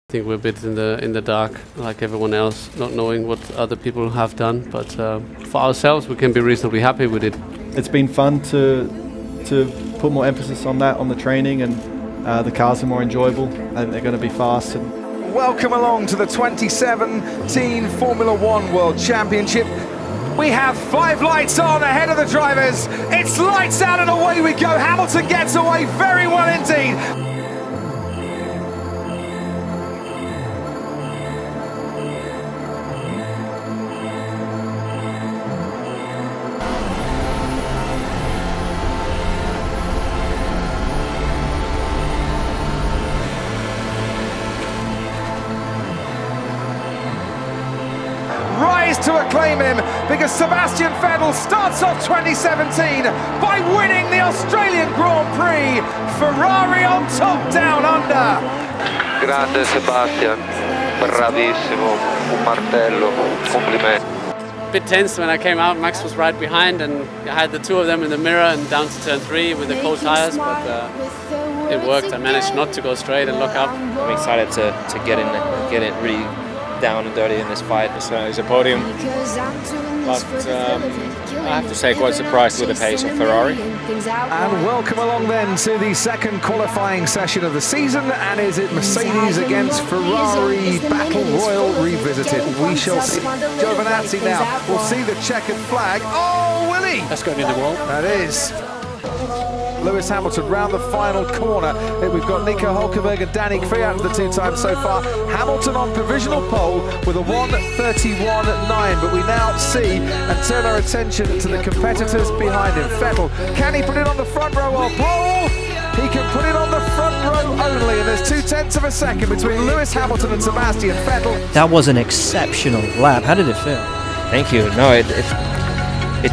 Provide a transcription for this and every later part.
I think we're a bit in the dark, like everyone else, not knowing what other people have done. But for ourselves, we can be reasonably happy with it. It's been fun to put more emphasis on that, on the training, and the cars are more enjoyable. I think they're going to be fast. Welcome along to the 2017 Formula One World Championship. We have 5 lights on ahead of the drivers. It's lights out and away we go. Hamilton gets away very well indeed. Rise to acclaim him, because Sebastian Vettel starts off 2017 by winning the Australian Grand Prix. Ferrari on top, down under. Grande Sebastian, bravissimo, un martello, complimenti. Bit tense when I came out. Max was right behind, and I had the two of them in the mirror and down to turn 3 with the cold tires, but it worked. I managed not to go straight and lock up. I'm excited to get in and get it really down and dirty in this fight. It's a podium, but I have to say quite surprised with the pace of Ferrari. And welcome along then to the second qualifying session of the season, and is it Mercedes against Ferrari Battle Royal revisited? We shall see. Giovinazzi now will see the checkered flag. Oh, will he? That's going in the wall. That is. Lewis Hamilton round the final corner. We've got Nico Hulkenberg and Danny Kvyat the 2 times so far. Hamilton on provisional pole with a 1:31.9, but we now see and turn our attention to the competitors behind him. Vettel, can he put it on the front row or pole? He can put it on the front row only, and there's 0.2 of a second between Lewis Hamilton and Sebastian Vettel. That was an exceptional lap. How did it feel? Thank you. No, it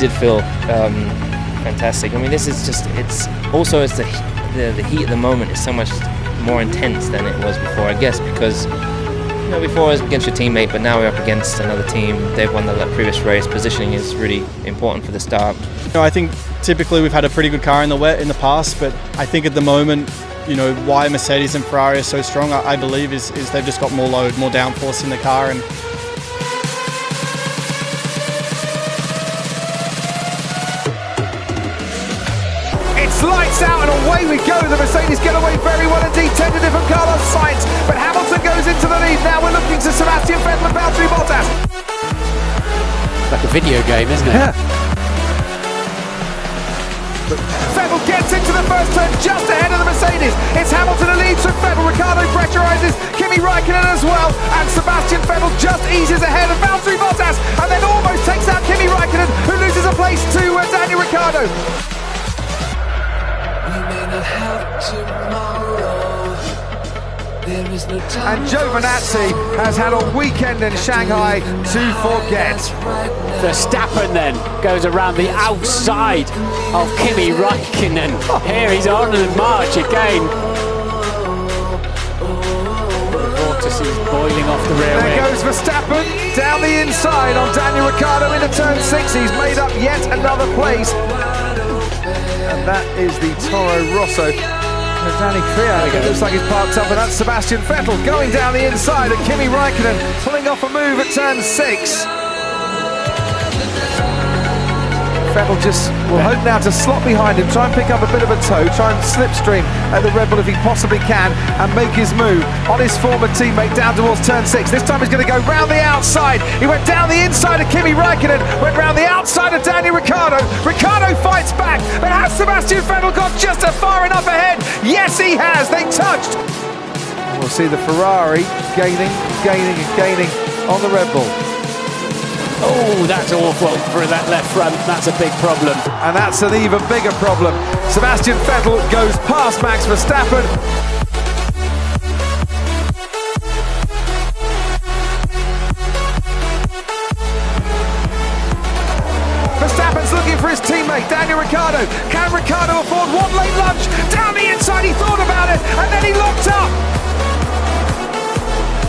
did feel fantastic. I mean, this is just, it's the heat at the moment is so much more intense than it was before, I guess, because before it was against your teammate, but now we're up against another team. They've won the previous race. Positioning is really important for the start. I think typically we've had a pretty good car in the wet in the past, but I think at the moment, why Mercedes and Ferrari are so strong, I believe is they've just got more load, more downforce in the car. And Lights out and away we go. The Mercedes get away very well indeed. 10 to different Carlos Sainz, but Hamilton goes into the lead. Now we're looking to Sebastian Vettel and Valtteri Bottas. Like a video game, isn't it? Yeah. Vettel gets into the first turn just ahead of the Mercedes. It's Hamilton who leads with Vettel. Ricciardo pressurizes Kimi Raikkonen as well, and Sebastian Vettel just eases ahead of Valtteri Bottas, and then almost takes out Kimi Raikkonen, who loses a place to Daniel Ricciardo. And Giovinazzi has had a weekend in Shanghai to forget. Verstappen then goes around the outside of Kimi Raikkonen. Here he's on the march again. Vortex is boiling off the rear There wing. goes Verstappen down the inside on Daniel Ricciardo into turn 6. He's made up yet another place. And that is the Toro Rosso. And Danny Kvyat, it looks like he's parked up, and that's Sebastian Vettel going down the inside, and Kimi Raikkonen pulling off a move at turn 6. Vettel just will hope now to slot behind him, try and pick up a bit of a toe, try and slipstream at the Red Bull if he possibly can, and make his move on his former teammate down towards turn 6. This time he's going to go round the outside. He went down the inside of Kimi Raikkonen, went round the outside of Daniel Ricciardo. Ricciardo fights back, but has Sebastian Vettel got just far enough ahead? Yes, he has. They touched. We'll see the Ferrari gaining on the Red Bull. Oh, that's awful for that left front. That's a big problem. And that's an even bigger problem. Sebastian Vettel goes past Max Verstappen. Verstappen's looking for his teammate, Daniel Ricciardo. Can Ricciardo afford one late lunch? Down the inside, he thought about it, and then he locked up.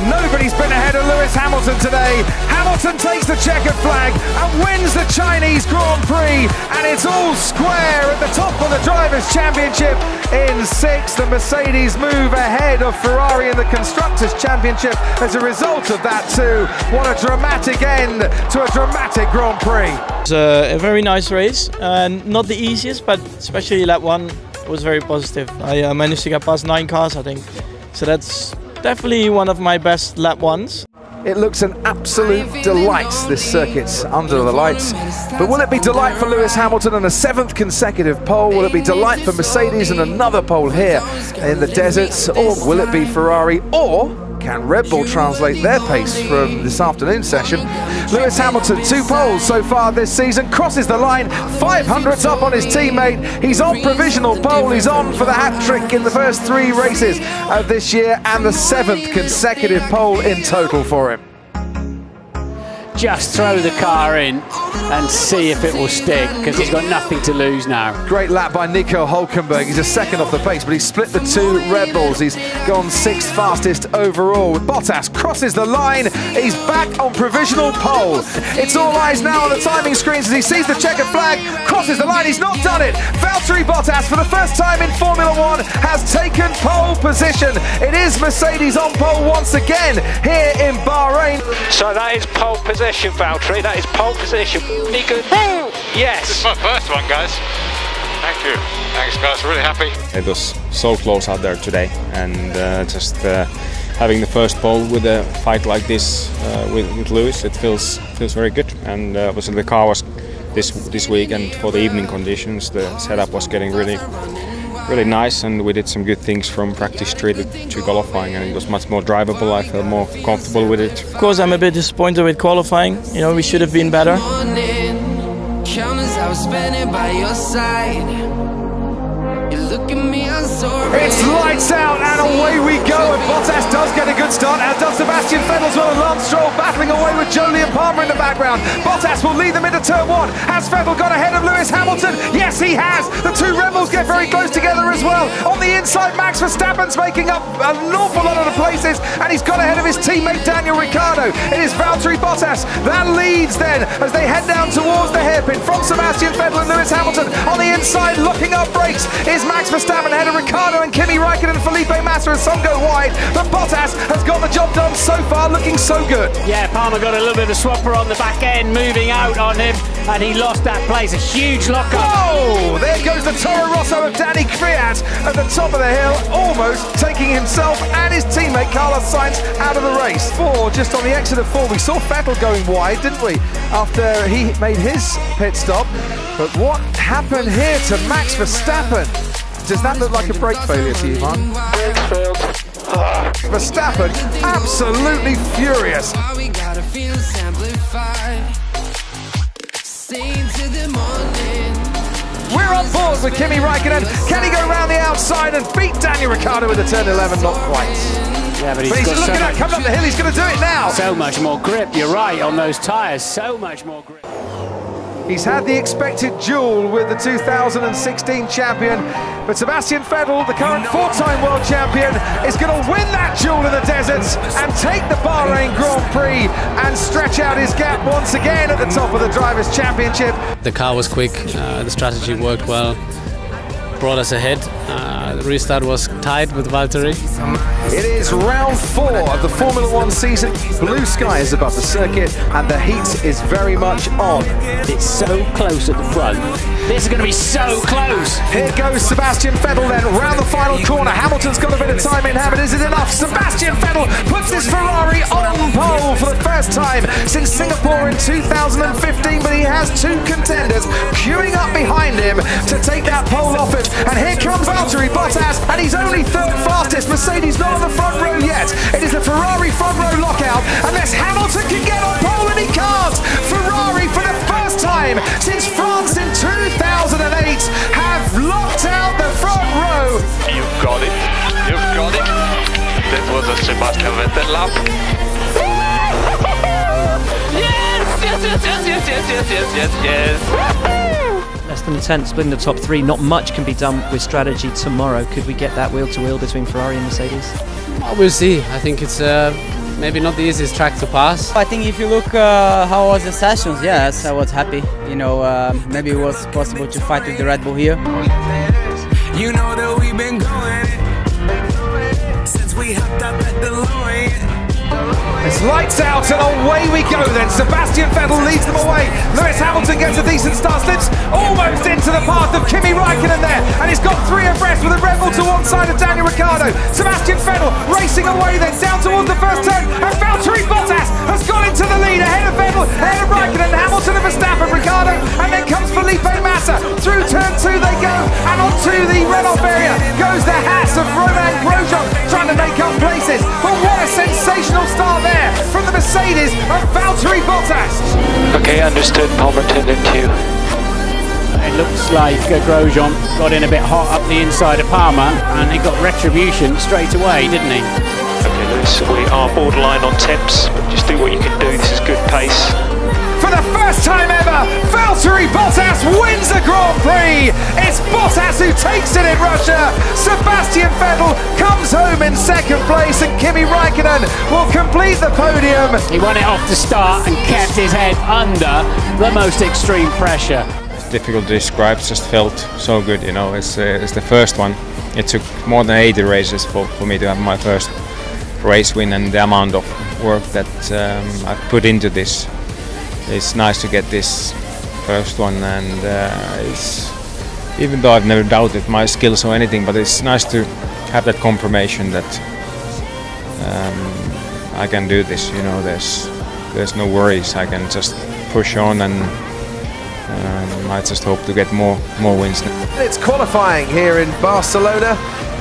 Nobody's been ahead of Lewis Hamilton today. Hamilton takes the checkered flag and wins the Chinese Grand Prix, and it's all square at the top of the the Drivers' Championship in 6th. The Mercedes move ahead of Ferrari in the Constructors' Championship as a result of that too. What a dramatic end to a dramatic Grand Prix. It was a very nice race, not the easiest, but especially lap 1 was very positive. I managed to get past 9 cars, I think, so that's definitely one of my best lap 1s. It looks an absolute delight, this circuit's under the lights. But will it be delight for Lewis Hamilton and a 7th consecutive pole? Will it be delight for Mercedes and another pole here in the deserts? Or will it be Ferrari? Or can Red Bull translate their pace from this afternoon session? Lewis Hamilton, 2 poles so far this season, crosses the line, 500ths up on his teammate. He's on provisional pole, he's on for the hat-trick in the first 3 races of this year, and the 7th consecutive pole in total for him. Just throw the car in and see if it will stick, because he's got nothing to lose now. Great lap by Nico Hülkenberg. He's a 2nd off the pace, but he's split the 2 Red Bulls. He's gone 6th fastest overall. Bottas crosses the line. He's back on provisional pole. It's all eyes now on the timing screens as he sees the checkered flag, crosses the line. He's not done it. Valtteri Bottas, for the first time in Formula 1, has taken pole position. It is Mercedes on pole once again here in Bahrain. So that is pole position, Valtteri. That is pole position. Nico. Yes. This is my first one, guys. Thank you. Thanks, guys. Really happy. It was so close out there today, and just having the first pole with a fight like this with Lewis, it feels very good. And obviously the car was this week, and for the evening conditions, the setup was getting really nice, and we did some good things from practice street to qualifying, and it was much more drivable. I felt more comfortable with it. Of course, I'm a bit disappointed with qualifying. You know, we should have been better. It's lights out and away we go, and Bottas does get a good start, as does Sebastian Vettel as well, and Lance Stroll battling away with Jolyon Palmer in the background. Bottas will lead them into turn 1. Has Vettel got ahead of Lewis Hamilton? Yes, he has. The 2 Red Bulls get very close together as well. On the inside, Max Verstappen's making up an awful lot of the places, and he's got ahead of his teammate Daniel Ricciardo. It is Valtteri Bottas that leads then as they head down towards the hairpin from Sebastian Vettel and Lewis Hamilton. On the inside, looking up brakes, is Max Verstappen ahead of Ricciardo and Kimi Raikkonen and Felipe Massa as some go wide. But Bottas has got the job done so far, looking so good. Yeah, Palmer got a little bit of a swapper on the back end, moving out on him, and he lost that place. A huge lockup. Whoa! There goes the Toro Rosso of Danny Kvyat at the top of the hill, almost taking himself and his teammate Carlos Sainz out of the race. 4, just on the exit of 4, we saw Vettel going wide, didn't we, after he made his pit stop. But what happened here to Max Verstappen? Does that look like a brake failure to you, Mark? Brake failed. Verstappen absolutely furious. We're on board with Kimi Raikkonen. Can he go around the outside and beat Daniel Ricciardo with a turn 11? Not quite. Yeah, but he's looking at coming up the hill. He's going to do it now. So much more grip. You're right on those tyres. So much more grip. He's had the expected duel with the 2016 champion, but Sebastian Vettel, the current 4-time world champion, is going to win that duel in the deserts and take the Bahrain Grand Prix and stretch out his gap once again at the top of the Drivers' Championship. The car was quick, the strategy worked well, brought us ahead. The restart was tight with Valtteri. It is round 4 of the Formula 1 season. Blue sky is above the circuit and the heat is very much on. It's so close at the front. This is going to be so close. Here goes Sebastian Vettel then, round the final corner. Hamilton's got a bit of time in hand, but is it enough? Sebastian Vettel puts his Ferrari on pole for the first time since Singapore in 2015, but he has 2 contenders queuing up behind him to take that pole off him. And here comes Valtteri Bottas, and he's only 3rd fastest. Mercedes not on the front row yet. It is the Ferrari front row lockout, unless Hamilton can get on pole, and he can't. Ferrari, for the first time since France in 2008, have locked out the front row. You've got it. You've got it. That was a Sebastian Vettel lap. Yes. Less than a tenth, splitting the top 3. Not much can be done with strategy tomorrow. Could we get that wheel-to-wheel between Ferrari and Mercedes? We'll see. I think it's maybe not the easiest track to pass. I think if you look how was the sessions, yes, I was happy. You know, maybe it was possible to fight with the Red Bull here. You know that we've been going since we hopped up at the line. It's lights out and away we go then. Sebastian Vettel leads them away. Lewis Hamilton gets a decent start, slips almost into the path of Kimi Räikkönen there, and he's got 3 abreast with a Red Bull to one side of Daniel Ricciardo. Sebastian Vettel racing away then down towards the first turn, and Valtteri Bottas has gone into the lead ahead of Vettel, ahead of Räikkönen, Hamilton and Verstappen, Ricciardo, and then comes Felipe Massa. Through turn 2 they go, and onto the runoff area goes the Haas of Romain Grosjean, trying to make up places. But what a sensational start there from the Mercedes of Valtteri Bottas. Okay, understood. Palmer turned into you. It looks like Grosjean got in a bit hot up the inside of Palmer, and he got retribution straight away, didn't he? Okay, Lewis, we are borderline on temps, but just do what you can do. This is good pace. For the first time ever, Valtteri Bottas wins the Grand Prix. It's Bottas who takes it in Russia. Sebastian Vettel comes home in second place, and Kimi Räikkönen will complete the podium. He won it off the start and kept his head under the most extreme pressure. It's difficult to describe, just felt so good, you know. It's the first one. It took more than 80 races for me to have my first race win, and the amount of work that I've put into this. It's nice to get this first one, and it's, even though I've never doubted my skills or anything, but it's nice to have that confirmation that I can do this. You know, there's no worries. I can just push on, and I just hope to get more wins. It's qualifying here in Barcelona.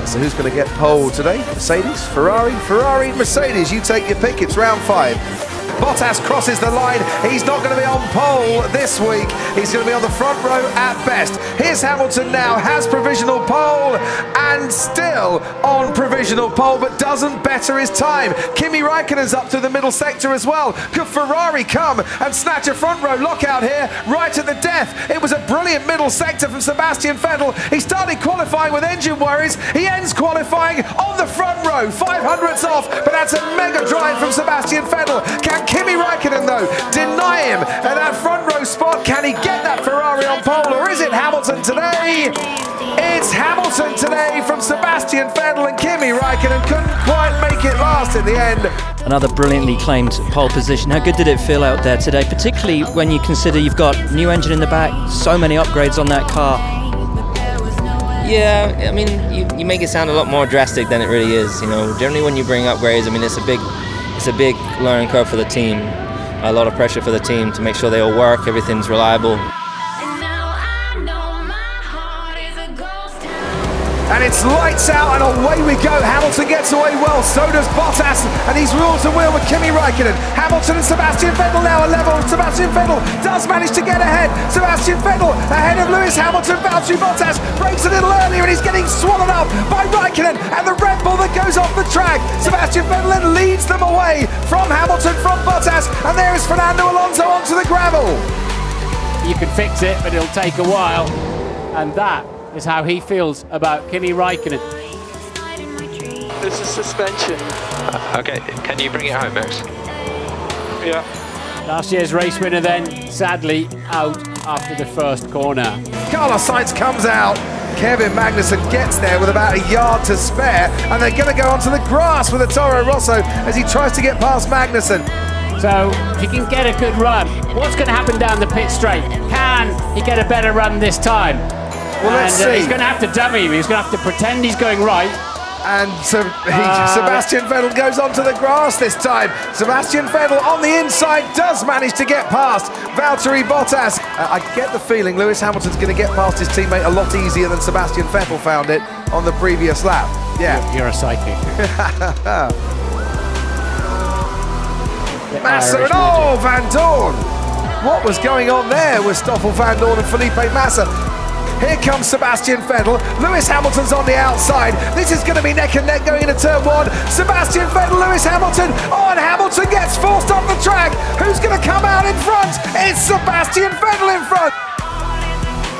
So who's going to get pole today? Mercedes, Ferrari, Mercedes. You take your pick. It's round 5. Bottas crosses the line. He's not going to be on pole this week. He's going to be on the front row at best. Here's Hamilton now, has provisional pole, and still on provisional pole, but doesn't better his time. Kimi Räikkönen's up to the middle sector as well. Could Ferrari come and snatch a front row lockout here right at the death? It was a brilliant middle sector from Sebastian Vettel. He started qualifying with engine worries. He ends qualifying on the front row, 500ths off, but that's a mega drive from Sebastian Vettel. Can Kimi Räikkönen, though, deny him at that front row spot? Can he get that Ferrari on pole, or is it Hamilton today? It's Hamilton today from Sebastian Vettel, and Kimi Räikkönen couldn't quite make it last in the end. Another brilliantly claimed pole position. How good did it feel out there today, particularly when you consider you've got new engine in the back, so many upgrades on that car? Yeah, I mean, you make it sound a lot more drastic than it really is. You know, generally when you bring upgrades, I mean, it's a big learning curve for the team. A lot of pressure for the team to make sure they all work, everything's reliable. And it's lights out and away we go. Hamilton gets away well, so does Bottas, and he's wheel to wheel with Kimi Räikkönen. Hamilton and Sebastian Vettel now are level. Sebastian Vettel does manage to get ahead. Sebastian Vettel ahead of Lewis Hamilton. Valtteri Bottas breaks a little earlier, and he's getting swallowed up by Räikkönen and the Red Bull that goes off the track. Sebastian Vettel then leads them away from Hamilton, from Bottas, and there is Fernando Alonso onto the gravel. You can fix it, but it'll take a while, and that is how he feels about Kimi Räikkönen. This is suspension. Okay, can you bring it home, Max? Yeah. Last year's race winner then, sadly, out after the first corner. Carlos Sainz comes out. Kevin Magnussen gets there with about a yard to spare, and they're going to go onto the grass with a Toro Rosso as he tries to get past Magnussen. So, if he can get a good run, what's going to happen down the pit straight? Can he get a better run this time? Well, let's see. He's going to have to dummy him. He's going to have to pretend he's going right. And Sebastian Vettel goes onto the grass this time. Sebastian Vettel on the inside does manage to get past Valtteri Bottas. I get the feeling Lewis Hamilton's going to get past his teammate a lot easier than Sebastian Vettel found it on the previous lap. Yeah. You're a psychic. Massa and Van Dorn. What was going on there with Stoffel Van Dorn and Felipe Massa? Here comes Sebastian Vettel. Lewis Hamilton's on the outside. This is going to be neck and neck going into turn 1. Sebastian Vettel, Lewis Hamilton. Oh, and Hamilton gets forced off the track. Who's going to come out in front? It's Sebastian Vettel in front.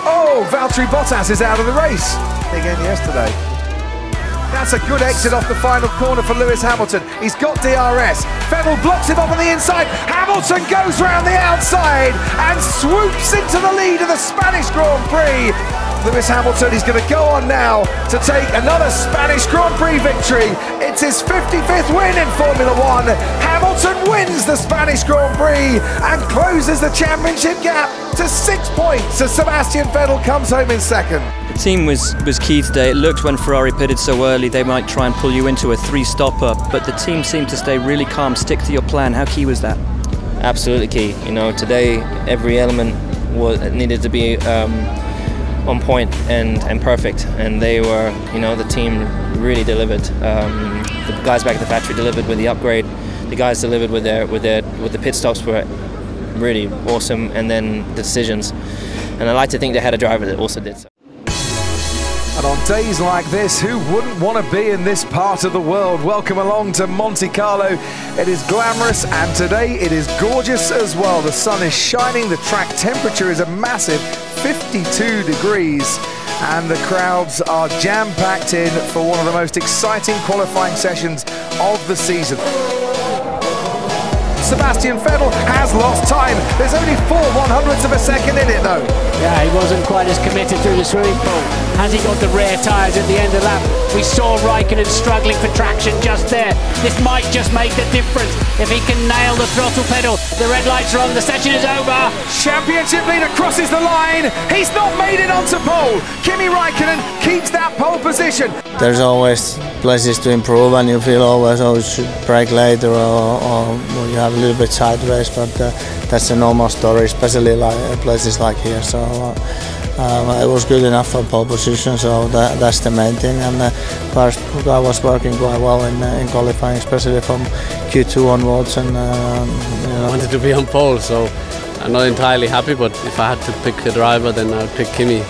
Oh, Valtteri Bottas is out of the race. Again yesterday. That's a good exit off the final corner for Lewis Hamilton. He's got DRS. Vettel blocks him off on the inside. Hamilton goes round the outside and swoops into the lead of the Spanish Grand Prix. Lewis Hamilton is going to go on now to take another Spanish Grand Prix victory. It's his 55th win in Formula One. Hamilton wins the Spanish Grand Prix and closes the championship gap to 6 points as Sebastian Vettel comes home in second. The team was key today. It looked when Ferrari pitted so early they might try and pull you into a three-stopper, but the team seemed to stay really calm, stick to your plan. How key was that? Absolutely key. You know, today every element needed to be on point and perfect, and they were, you know, the team really delivered. The guys back at the factory delivered with the upgrade. The guys delivered with the pit stops were really awesome, and then the decisions. And I like to think they had a driver that also did so. And on days like this, who wouldn't want to be in this part of the world? Welcome along to Monte Carlo. It is glamorous, and today it is gorgeous as well. The sun is shining, the track temperature is a massive 52 degrees, and the crowds are jam-packed in for one of the most exciting qualifying sessions of the season. Sebastian Vettel has lost time. There's only 4/100ths of a second in it though. Yeah, he wasn't quite as committed through the swimming pool. Has he got the rear tyres at the end of the lap? We saw Raikkonen struggling for traction just there. This might just make the difference if he can nail the throttle pedal. The red lights are on, the session is over. Championship leader crosses the line. He's not made it onto pole. Kimi Raikkonen keeps that pole position. There's always places to improve, and you feel always, oh, you should brake later, or you have a little bit sideways, but that's a normal story, especially like places like here. So it was good enough for pole position, so that's the main thing. And first I was working quite well in qualifying, especially from Q2 onwards. And I wanted to be on pole, so I'm not entirely happy. But if I had to pick a driver, then I'd pick Kimi.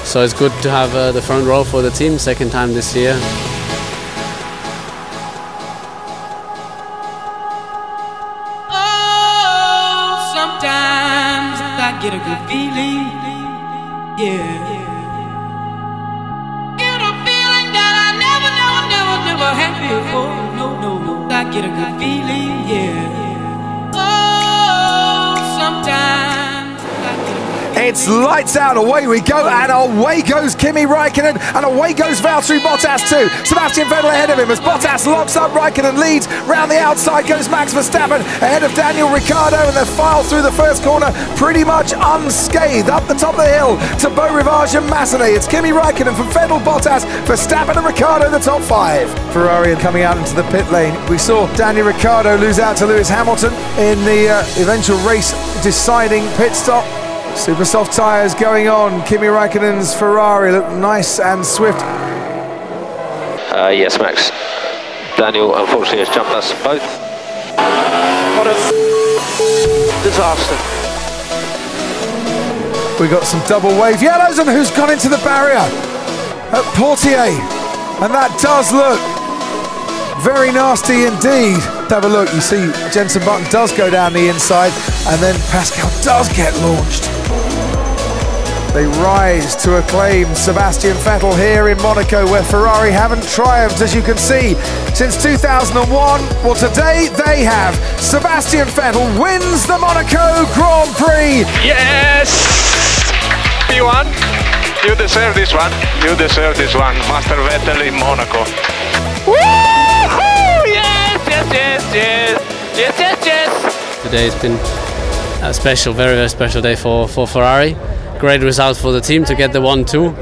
So it's good to have the front row for the team, second time this year. Oh, sometimes I get a good feeling, yeah. Get a feeling that I never had before. No, I get a good feeling, yeah. Oh, sometimes. It's lights out, away we go, and away goes Kimi Raikkonen, and away goes Valtteri Bottas too. Sebastian Vettel ahead of him as Bottas locks up, Raikkonen leads. Round the outside goes Max Verstappen ahead of Daniel Ricciardo, and they file through the first corner pretty much unscathed. Up the top of the hill to Beau Rivage and Massenet. It's Kimi Raikkonen from Vettel, Bottas, Verstappen and Ricciardo in the top five. Ferrari coming out into the pit lane. We saw Daniel Ricciardo lose out to Lewis Hamilton in the eventual race deciding pit stop. Super soft tyres going on. Kimi Raikkonen's Ferrari look nice and swift. Yes, Max. Daniel unfortunately has jumped us both. What a disaster. We got some double wave yellows, and who's gone into the barrier? At Portier. And that does look very nasty indeed. Have a look, you see Jenson Button does go down the inside, and then Pascal does get launched. They rise to acclaim Sebastian Vettel here in Monaco, where Ferrari haven't triumphed, as you can see, since 2001. Well, today they have. Sebastian Vettel wins the Monaco Grand Prix. Yes! P1, you deserve this one. You deserve this one. Master Vettel in Monaco. Woo-hoo! Yes, yes, yes, yes. Yes, yes, yes. Today has been a special, very, very special day for Ferrari. Great result for the team to get the 1-2.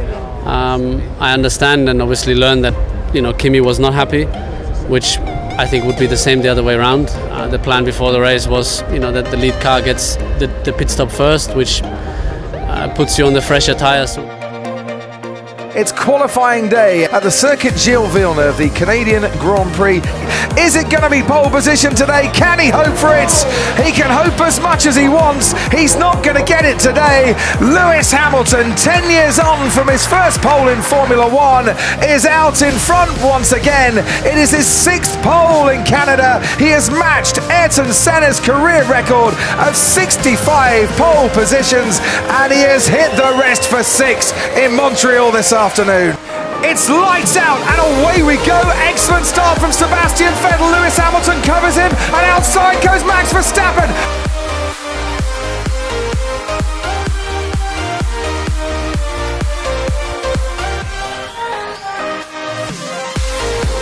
I understand and obviously learned that, you know, Kimi was not happy, which I think would be the same the other way around. The plan before the race was, you know, that the lead car gets the pit stop first, which puts you on the fresher tyres. It's qualifying day at the Circuit Gilles Villeneuve, the Canadian Grand Prix. Is it going to be pole position today? Can he hope for it? He can hope as much as he wants. He's not going to get it today. Lewis Hamilton, 10 years on from his first pole in Formula One, is out in front once again. It is his 6th pole in Canada. He has matched Ayrton Senna's career record of 65 pole positions, and he has hit the rest for 6 in Montreal this afternoon. It's lights out and away we go. Excellent start from Sebastian Vettel. Lewis Hamilton covers him and outside goes Max Verstappen.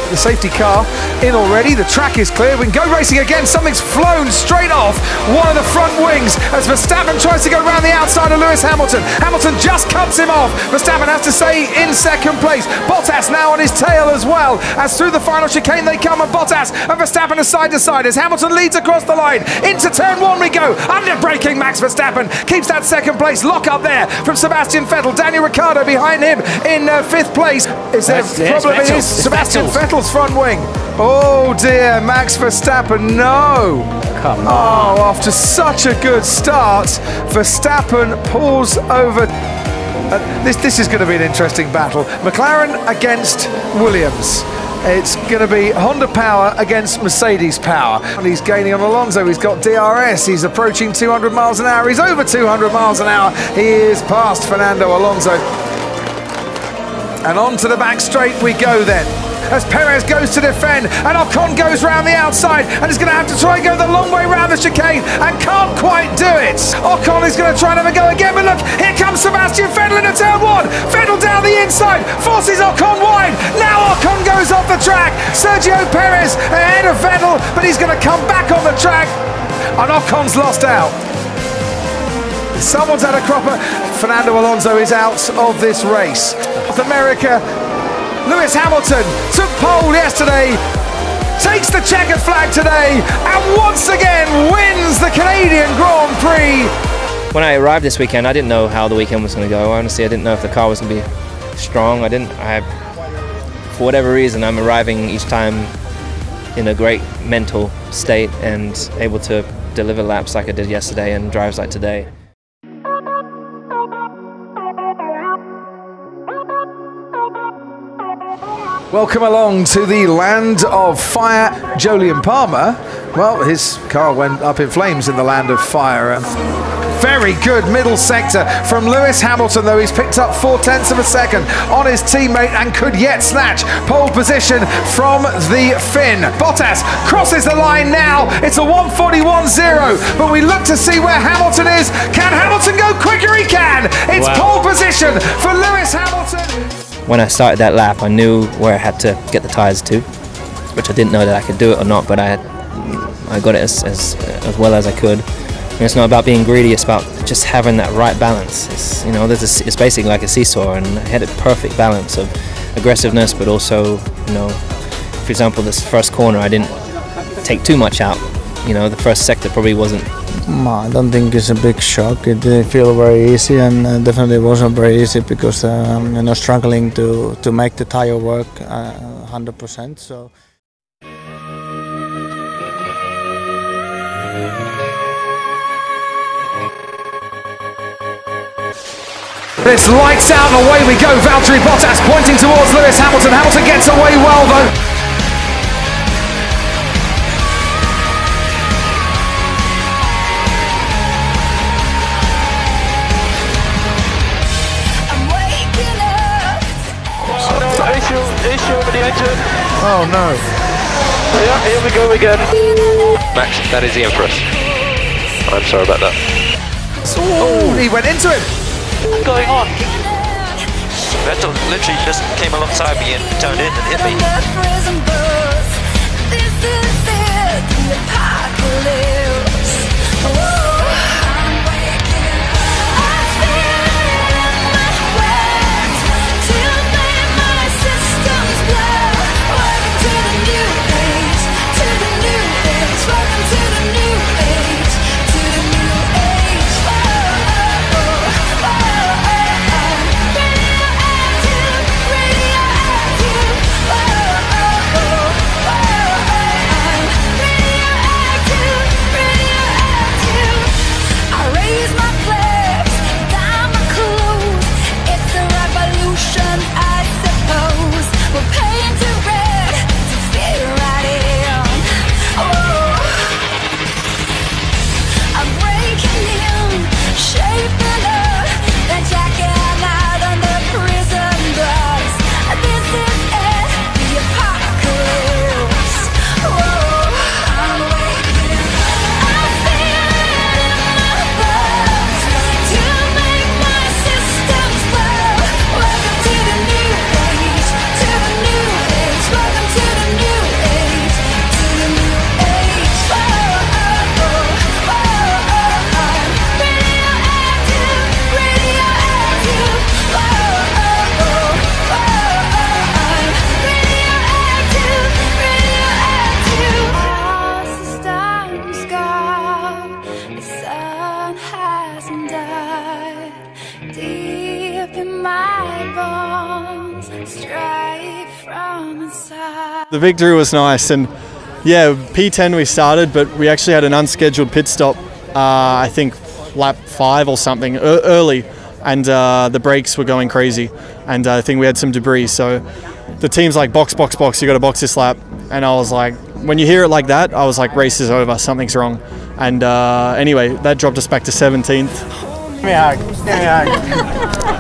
The safety car in already, the track is clear, we can go racing again. Something's flown straight off one of the front wings as Verstappen tries to go around the outside of Lewis Hamilton. Hamilton just cuts him off. Verstappen has to stay in second place. Bottas now on his tail as well, as through the final chicane they come, and Bottas and Verstappen are side to side as Hamilton leads across the line. Into turn one we go, under braking Max Verstappen keeps that second place. Lock up there from Sebastian Vettel. Daniel Ricciardo behind him in fifth place. Is there a problem in his Sebastian Vettel's front wing? Oh dear, Max Verstappen, no! Come on. Oh, after such a good start, Verstappen pulls over. This is going to be an interesting battle. McLaren against Williams. It's going to be Honda power against Mercedes power. And he's gaining on Alonso. He's got DRS. He's approaching 200 miles an hour. He's over 200 miles an hour. He is past Fernando Alonso. And on to the back straight we go then, as Perez goes to defend and Ocon goes round the outside and is going to have to try and go the long way round the chicane and can't quite do it. Ocon is going to try and have a go again, but look, here comes Sebastian Vettel into turn one. Vettel down the inside, forces Ocon wide. Now Ocon goes off the track. Sergio Perez ahead of Vettel, but he's going to come back on the track and Ocon's lost out. Someone's had a cropper. Fernando Alonso is out of this race. North America, Lewis Hamilton took pole yesterday, takes the checkered flag today, and once again wins the Canadian Grand Prix. When I arrived this weekend, I didn't know how the weekend was going to go. Honestly, I didn't know if the car was going to be strong. For whatever reason, I'm arriving each time in a great mental state and able to deliver laps like I did yesterday and drives like today. Welcome along to the land of fire. Jolyon Palmer, well, his car went up in flames in the land of fire. Very good middle sector from Lewis Hamilton, though he's picked up 0.4 of a second on his teammate and could yet snatch pole position from the Finn. Bottas crosses the line now. It's a 1:41.0, but we look to see where Hamilton is. Can Hamilton go quicker? He can. It's pole position for Lewis Hamilton. When I started that lap, I knew where I had to get the tyres to, which I didn't know that I could do it or not, but I got it as well as I could. And it's not about being greedy, it's about just having that right balance. It's, you know, it's basically like a seesaw, and I had a perfect balance of aggressiveness, but also, you know, for example, this first corner, I didn't take too much out. You know, the first sector probably wasn't. I don't think it's a big shock. It didn't feel very easy, and definitely wasn't very easy because you know, struggling to make the tire work 100%. So. It's lights out and away we go. Valtteri Bottas pointing towards Lewis Hamilton. Hamilton gets away well though. Issue with the engine. Oh no. Yeah, here we go again. Max, that is the Empress. I'm sorry about that. Oh, he went into him. What's going on? Vettel literally just came alongside me and turned in and hit me. The victory was nice, and yeah, P10 we started, but we actually had an unscheduled pit stop, I think lap 5 or something, early, and the brakes were going crazy, and I think we had some debris, so the team's like, box, box, box, you got to box this lap, and I was like, when you hear it like that, I was like, race is over, something's wrong, and anyway, that dropped us back to 17th. Give me a hug, give me a hug.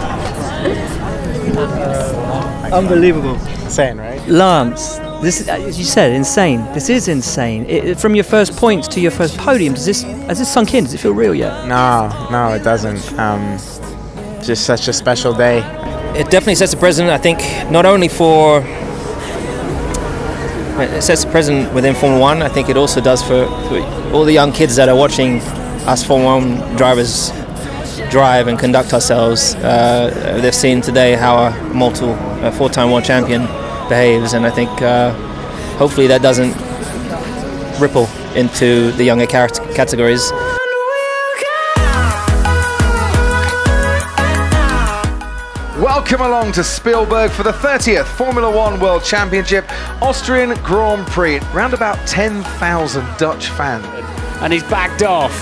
Unbelievable. Insane, right? Lance, this is, as you said, insane. This is insane. From your first points to your first podium, has this sunk in? Does it feel real yet? No, it doesn't. Just such a special day. It definitely sets a precedent, I think, not only for... It sets a precedent within Formula 1, I think it also does for all the young kids that are watching us Formula 1 drivers drive and conduct ourselves. They've seen today how a four-time world champion behaves, and I think hopefully that doesn't ripple into the younger categories. Welcome along to Spielberg for the 30th Formula 1 World Championship Austrian Grand Prix. Round about 10,000 Dutch fans. And he's backed off.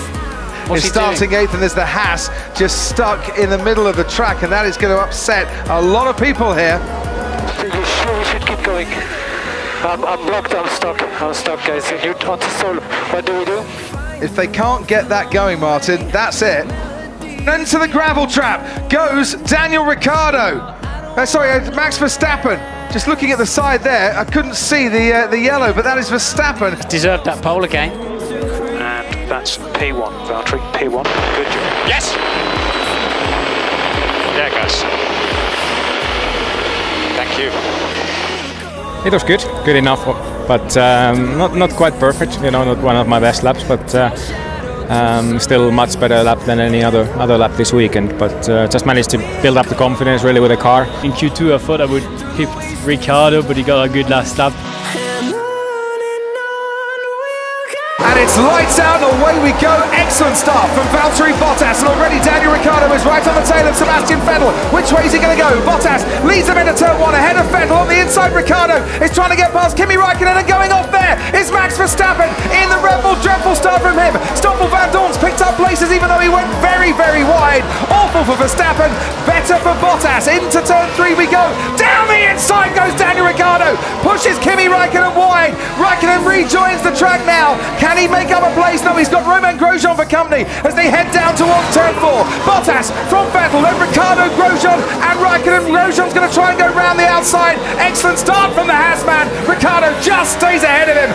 He's starting 8th, and there's the Haas just stuck in the middle of the track, and that is going to upset a lot of people here. You sure we should keep going? I'm blocked, I'm stuck, guys. You want to solo. What do we do? If they can't get that going, Martin, that's it. Into the gravel trap goes Daniel Ricciardo. Max Verstappen. Just looking at the side there, I couldn't see the yellow, but that is Verstappen. Deserved that pole again. And that's P1, Valtteri, P1. Good job. Yes! There it goes. Thank you. It was good enough, but not quite perfect. You know, not one of my best laps, but still much better lap than any other lap this weekend. But just managed to build up the confidence really with the car. In Q2, I thought I would hit Ricciardo, but he got a good last lap. And it's lights out and away we go. Excellent start from Valtteri Bottas, and already Daniel Ricciardo is right on the tail of Sebastian Vettel. Which way is he going to go? Bottas leads him into turn 1 ahead of Vettel. On the inside, Ricciardo is trying to get past Kimi Raikkonen, and going off there is Max Verstappen in the Red Bull. Dreadful start from him. Stoffel Van Dorn's picked up places even though he went very, very wide. Awful for Verstappen, better for Bottas. Into turn 3 we go. Down the inside goes Daniel Ricciardo, pushes Kimi Raikkonen wide. Raikkonen rejoins the track now. Can he make up a place? No, he's got Romain Grosjean for company as they head down towards turn 4. Bottas from Vettel, then Ricciardo, Grosjean and Raikkonen. Grosjean's going to try and go round the outside. Excellent start from the Haas man. Ricciardo just stays ahead of him.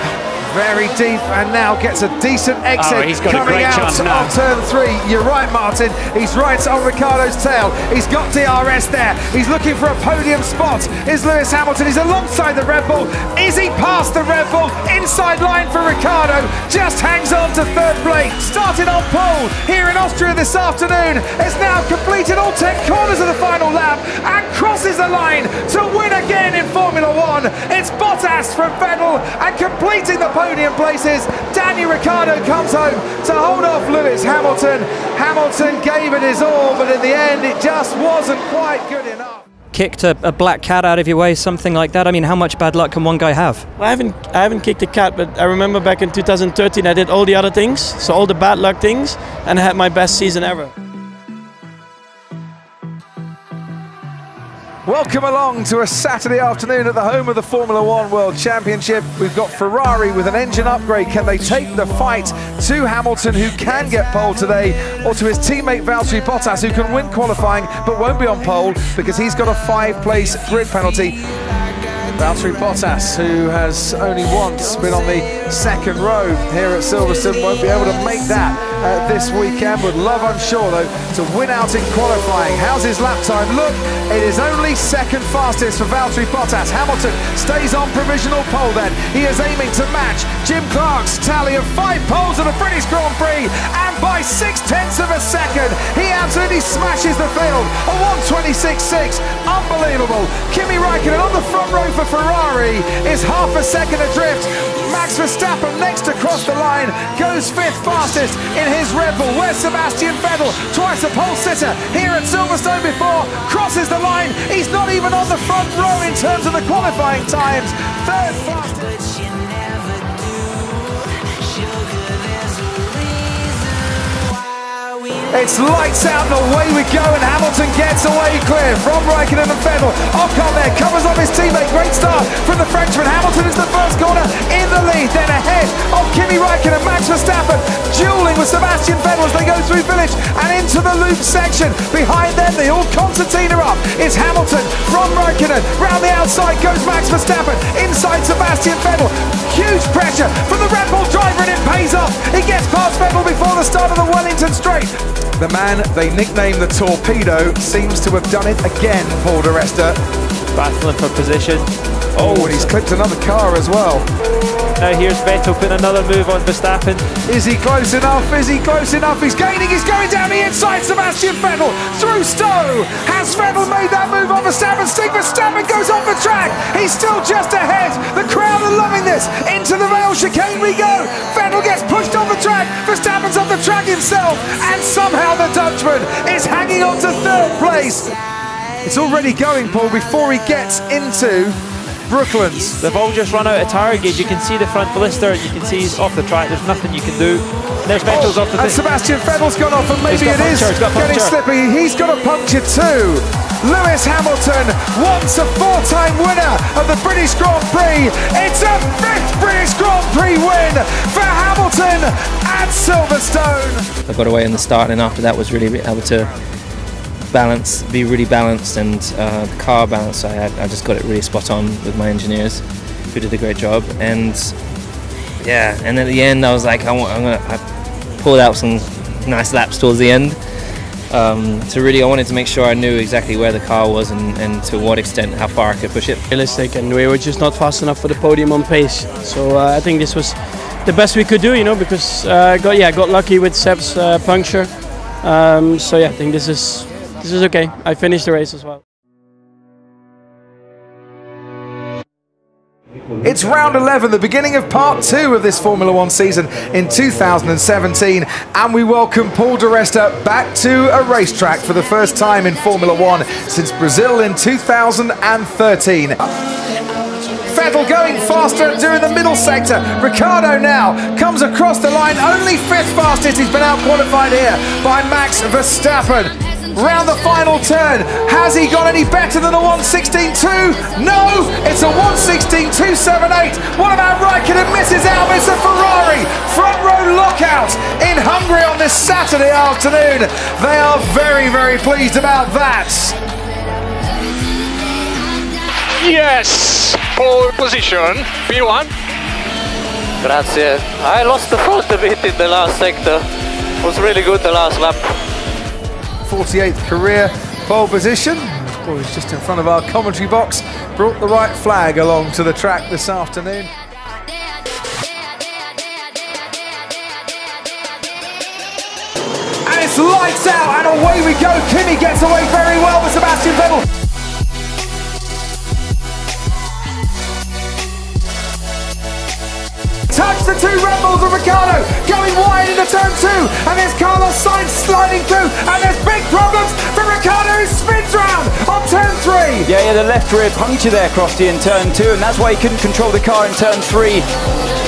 Very deep, and now gets a decent exit. He's got coming a great out chance now. on turn 3. You're right, Martin. He's right on Ricciardo's tail. He's got DRS there. He's looking for a podium spot. Is Lewis Hamilton? He's alongside the Red Bull. Is he past the Red Bull? Inside line for Ricciardo. Just hangs on to 3rd place. Started on pole here in Austria this afternoon. Has now completed all 10 corners of the final lap and crosses the line to win again in Formula 1. It's Bottas from Vettel, and completing the podium places, Daniel Ricciardo comes home to hold off Lewis Hamilton. Hamilton gave it his all, but in the end it just wasn't quite good enough. Kicked a black cat out of your way, something like that. I mean, how much bad luck can one guy have? I haven't kicked a cat, but I remember back in 2013 I did all the other things, so all the bad luck things, and I had my best season ever. Welcome along to a Saturday afternoon at the home of the Formula 1 World Championship. We've got Ferrari with an engine upgrade. Can they take the fight to Hamilton, who can get pole today, or to his teammate Valtteri Bottas, who can win qualifying but won't be on pole because he's got a 5-place grid penalty? Valtteri Bottas, who has only once been on the 2nd row here at Silverstone, won't be able to make that this weekend. Would love, I'm sure, though, to win out in qualifying. How's his lap time? Look, it is only 2nd fastest for Valtteri Bottas. Hamilton stays on provisional pole then. He is aiming to match Jim Clark's tally of 5 poles at the British Grand Prix, and by 0.6 of a second, he absolutely smashes the field. A 1:26.6, unbelievable. Kimi Raikkonen on the front row for Ferrari is half a second adrift. Max Verstappen Verstappen next across the line, goes 5th fastest in his Red Bull. Where's Sebastian Vettel? Twice a pole sitter here at Silverstone before, crosses the line. He's not even on the front row in terms of the qualifying times. 3rd fastest. It's lights out and away we go, and Hamilton gets away clear from Raikkonen and Vettel. Ocon there covers off his teammate. Great start from the Frenchman. Hamilton is the first corner in the lead, then ahead of Kimi Raikkonen. Max Verstappen dueling with Sebastian Vettel as they go through Village and into the loop section. Behind them, the all concertina up. It's Hamilton from Raikkonen. Round the outside goes Max Verstappen. Inside Sebastian Vettel. Huge pressure from the Red Bull driver, and it pays off. He gets past Vettel before the start of the Wellington Straight. The man they nicknamed the Torpedo seems to have done it again, Paul di Resta. Battling for position. Oh, and he's clipped another car as well. Now here's Vettel putting another move on Verstappen. Is he close enough? Is he close enough? He's gaining, he's going down the inside. Sebastian Vettel through Stowe. Has Vettel made that move on Verstappen? Stig Verstappen goes off the track. He's still just ahead. The crowd are loving this. Into the rail chicane we go. Vettel gets pushed off the track. Verstappen's off the track himself. And somehow the Dutchman is hanging on to 3rd place. It's already going, Paul, before he gets into Brooklands. They've all just run out of tyre gauge. You can see the front blister. You can see he's off the track. There's nothing you can do. There's Vettel's off the and Sebastian Vettel's gone off, and maybe it is getting slippy. He's got a puncture too. Lewis Hamilton once a 4-time winner of the British Grand Prix. It's a 5th British Grand Prix win for Hamilton at Silverstone. I got away in the start, and after that was really able to be really balanced, and the car balance I had, I just got it really spot on with my engineers, who did a great job. And yeah, and at the end I was like, I pulled out some nice laps towards the end. I wanted to make sure I knew exactly where the car was and to what extent, how far I could push it. Realistic, and we were just not fast enough for the podium on pace. So I think this was the best we could do, because got lucky with Seb's puncture. So yeah, I think this is okay. I finished the race as well. It's round 11, the beginning of part 2 of this Formula 1 season in 2017, and we welcome Paul di Resta back to a racetrack for the first time in Formula 1 since Brazil in 2013. Vettel going faster during the middle sector. Ricciardo now comes across the line, only 5th fastest. He's been out-qualified here by Max Verstappen. Round the final turn, has he got any better than a 1:16.2? No, it's a 1:16.278. What about Raikkonen? Misses out, it's a Ferrari front row lockout in Hungary on this Saturday afternoon. They are very, very pleased about that. Yes, pole position, P1. Grazie. I lost the front a bit in the last sector. It was really good the last lap. 48th career pole position. Oh, he's just in front of our commentary box. Brought the right flag along to the track this afternoon. And it's lights out and away we go. Kimi gets away very well with Sebastian Vettel. Touch the 2 Red Bulls of Ricciardo going wide into turn 2, and there's Carlos Sainz sliding through, and there's big problems for Ricciardo, who spins round on turn 3. Yeah, the left rear puncture there, Crofty, in turn 2, and that's why he couldn't control the car in turn 3.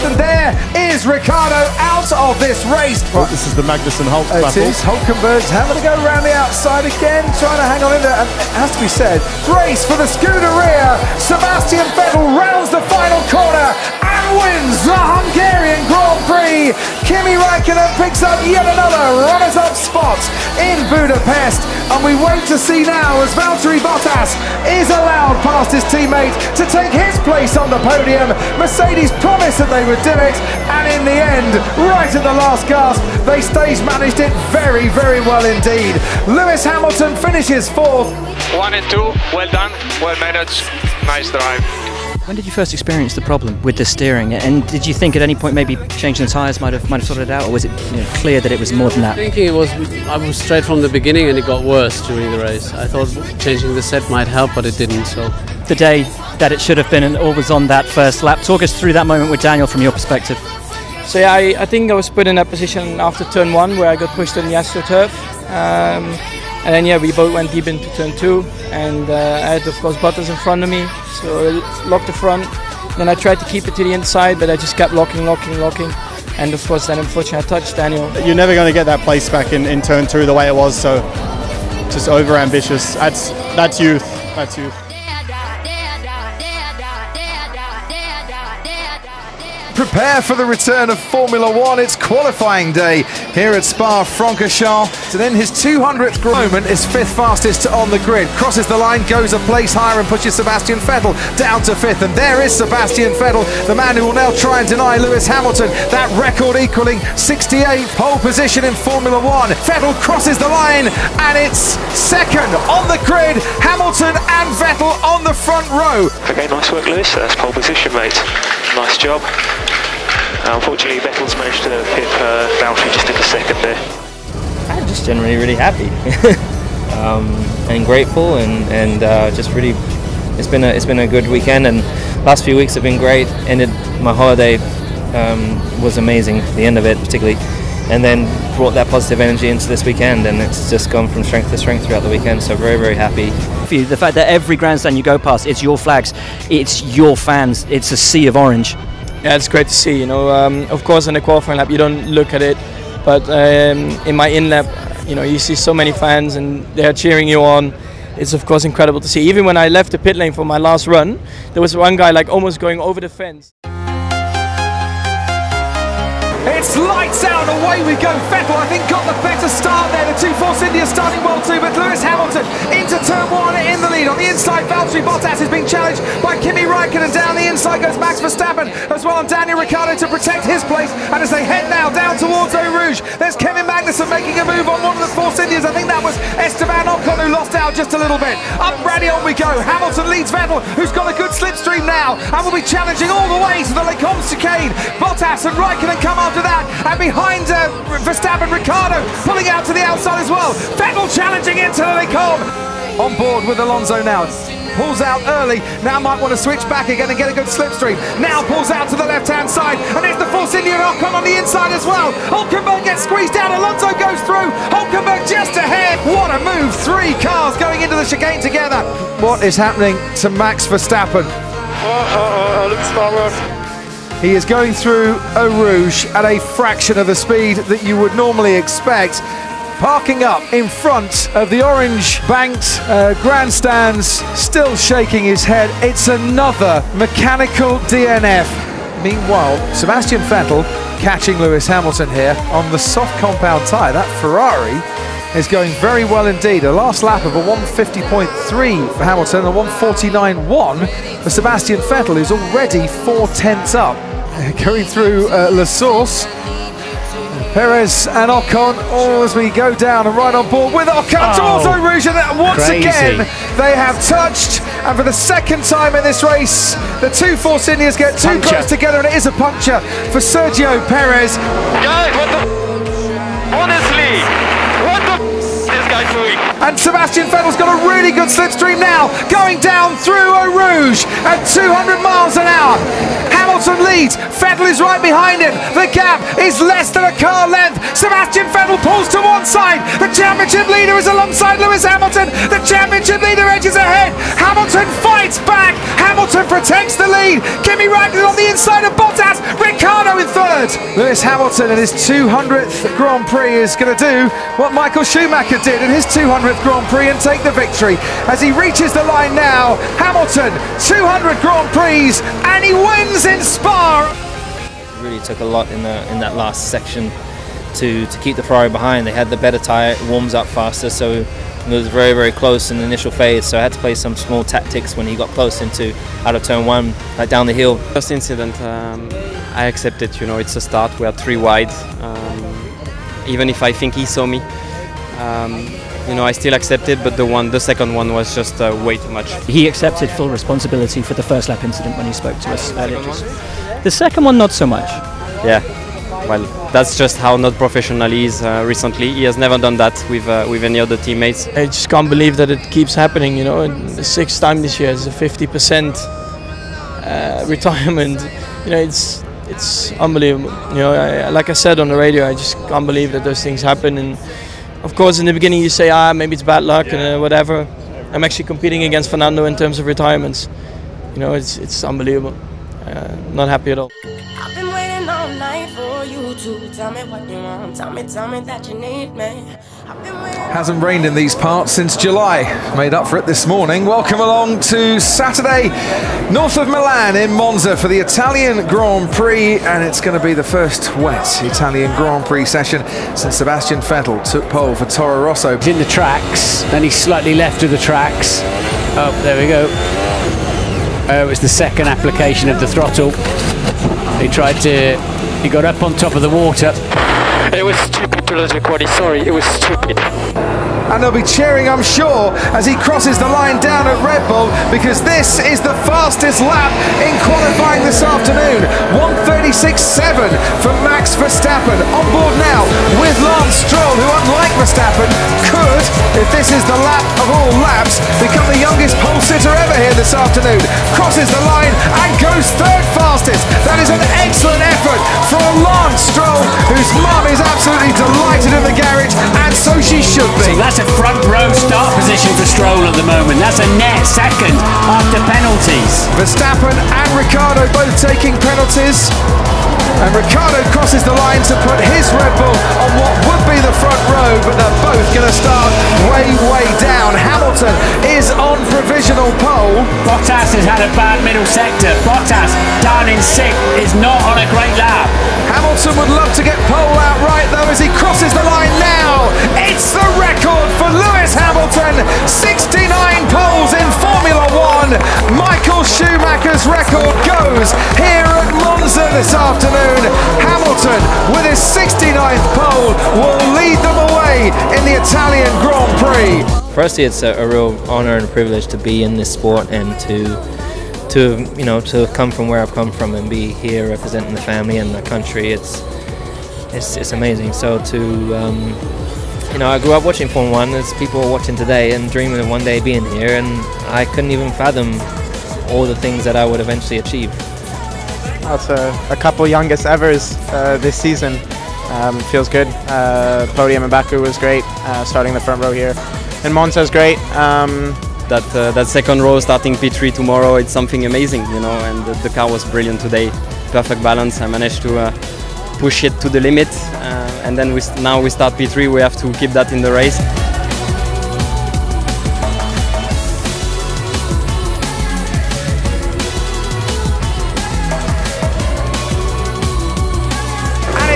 And there is Ricciardo out of this race. Well, this is the Magnussen-Hulk battle. It is. Hulkenberg's having to go around the outside again, trying to hang on in there. And it has to be said, race for the Scuderia. Sebastian Vettel rounds the final corner and wins the Hungarian Grand Prix. Kimi Raikkonen picks up yet another runners-up spot in Budapest. And we wait to see now as Valtteri Bottas is allowed past his teammate to take his place on the podium. Mercedes promised that they would do it, and in the end, right at the last gasp, they stage managed it very, very well indeed. Lewis Hamilton finishes 4th. 1 and 2, well done, well managed, nice drive. When did you first experience the problem with the steering, and did you think at any point maybe changing the tyres might have sorted it out, or was it clear that it was more than that? I was straight from the beginning, and it got worse during the race. I thought changing the set might help, but it didn't. So the day that it should have been and all was on that first lap. Talk us through that moment with Daniel from your perspective. So yeah, I think I was put in that position after turn 1 where I got pushed on the AstroTurf. And then yeah, we both went deep into turn 2, and I had of course Bottas in front of me, so I locked the front. Then I tried to keep it to the inside, but I just kept locking. And of course then unfortunately I touched Daniel. You're never going to get that place back in turn 2 the way it was, so just over ambitious. That's youth. That's youth. Prepare for the return of Formula One. It's qualifying day here at Spa-Francorchamps. And then his 200th moment is 5th fastest on the grid. Crosses the line, goes a place higher and pushes Sebastian Vettel down to 5th. And there is Sebastian Vettel, the man who will now try and deny Lewis Hamilton that record equaling 68th pole position in Formula One. Vettel crosses the line and it's second on the grid. Hamilton and Vettel on the front row. Okay, nice work, Lewis. That's pole position, mate. Nice job. Unfortunately, Vettel's managed to pip Valtteri just in a second there. I'm just generally really happy and grateful, and just really, it's been a good weekend, and last few weeks have been great. Ended my holiday was amazing, the end of it particularly, and then brought that positive energy into this weekend, and it's just gone from strength to strength throughout the weekend. So very, very happy. For you, the fact that every grandstand you go past, it's your flags, it's your fans, it's a sea of orange. Yeah, it's great to see. You know, of course, in the qualifying lap you don't look at it, but in my in-lap, you know, you see so many fans and they are cheering you on. It's of course incredible to see. Even when I left the pit lane for my last run, there was one guy like almost going over the fence. It's lights out, away we go. Vettel, I think, got the better start there. The two Force India starting well too, but Lewis Hamilton into turn 1 in the lead. On the inside, Valtteri Bottas is being challenged by Kimi Räikkönen. Down the inside goes Max Verstappen as well, and Daniel Ricciardo to protect his place. And as they head now down towards Eau Rouge, there's Kevin Magnussen making a move on one of the Force Indias. I think that was Esteban Ocon who lost out just a little bit. Up ready, on we go. Hamilton leads Vettel, who's got a good slipstream now, and will be challenging all the way to the Les Combes chicane. Bottas and Räikkönen come after that, and behind Verstappen, Ricciardo pulling out to the outside as well. Vettel challenging into the Les Combes. On board with Alonso now. Pulls out early, now might want to switch back again and get a good slipstream. Now pulls out to the left-hand side, and there's the Force India Ocon on the inside as well. Hulkenberg gets squeezed out, Alonso goes through, Hulkenberg just ahead. What a move, 3 cars going into the chicane together. What is happening to Max Verstappen? Looks forward. He is going through Eau Rouge at a fraction of the speed that you would normally expect. Parking up in front of the orange-banked grandstands, still shaking his head. It's another mechanical DNF. Meanwhile, Sebastian Vettel catching Lewis Hamilton here on the soft compound tyre. That Ferrari is going very well indeed. A last lap of a 150.3 for Hamilton and a 149.1 for Sebastian Vettel, who's already 4/10 up. Going through La Source. Perez and Ocon, as we go down and right on board with Ocon towards Eau Rouge, and once again they have touched, and for the second time in this race the two Force Indias get too close together, and it is a puncture for Sergio Perez. Guys, honestly, what the is this guy doing? And Sebastian Vettel's got a really good slipstream now, going down through Eau Rouge at 200 miles an hour. Hamilton leads, Vettel is right behind him. The gap is less than a car length. Sebastian Vettel pulls to one side. The championship leader is alongside Lewis Hamilton. The championship leader edges ahead. Hamilton fights back. Hamilton protects the lead. Kimi Räikkönen on the inside of Bottas. Ricciardo in third. Lewis Hamilton in his 200th Grand Prix is going to do what Michael Schumacher did in his 200th Grand Prix and take the victory. As he reaches the line now, Hamilton, 200 Grand Prix, and he wins in Spa. It really took a lot in that last section to keep the Ferrari behind. They had the better tyre, it warms up faster, so it was very, very close in the initial phase. So I had to play some small tactics when he got close out of turn 1, like down the hill. First incident, I accepted. You know, it's a start. We are 3 wide. Even if I think he saw me, you know, I still accepted. But the second one was just way too much. He accepted full responsibility for the first lap incident when he spoke to us earlier. The second one, not so much. Yeah. Well, that's just how not professional he is recently. He has never done that with any other teammates. I just can't believe that it keeps happening, you know. The 6th time this year is a 50% retirement. You know, it's unbelievable. You know, like I said on the radio, I just can't believe that those things happen. And of course, in the beginning, you say, maybe it's bad luck and whatever. I'm actually competing against Fernando in terms of retirements. You know, it's unbelievable. Not happy at all. I've been waiting all night for you to tell me what you want. Tell me that you need me. Hasn't rained in these parts since July. Made up for it this morning. Welcome along to Saturday, north of Milan in Monza for the Italian Grand Prix, and it's going to be the first wet Italian Grand Prix session since Sebastian Vettel took pole for Toro Rosso. He's in the tracks, then he's slightly left of the tracks. Oh, there we go. It was the second application of the throttle. He got up on top of the water. It was stupid to lose the quali, sorry, it was stupid. And they'll be cheering, I'm sure, as he crosses the line down at Red Bull, because this is the fastest lap in qualifying this afternoon. 1:36.7 for Max Verstappen. On board now with Lance Stroll, who, unlike Verstappen, could, if this is the lap of all laps, become the youngest pole sitter ever here this afternoon. Crosses the line and goes third fastest. That is an excellent effort from Lance Stroll, whose mum is absolutely delighted in the garage, and so she should be. So that's a front row start position for Stroll at the moment. That's a net second after penalties. Verstappen and Ricciardo both taking penalties. And Ricciardo crosses the line to put his Red Bull on what would be the front row, but they're both going to start way down. Hamilton is on provisional pole. Bottas has had a bad middle sector. Bottas down in 6th is not on a great lap. Hamilton would love to get pole outright though as he crosses the line now. It's the record for Lewis Hamilton. 69 poles in Formula 1. Michael Schumacher's record goes here at Monza this afternoon. Hamilton, with his 69th pole, will lead them away in the Italian Grand Prix. Firstly, it's a real honor and a privilege to be in this sport and to come from where I've come from and be here representing the family and the country. It's amazing. So I grew up watching Formula 1 as people are watching today and dreaming of one day being here, and I couldn't even fathom all the things that I would eventually achieve. It's a couple youngest evers this season. Feels good. Podium in Baku was great. Starting the front row here in Monza is great. That second row starting P3 tomorrow, it's something amazing, you know, and the car was brilliant today. Perfect balance. I managed to push it to the limit, and then now we start P3. We have to keep that in the race.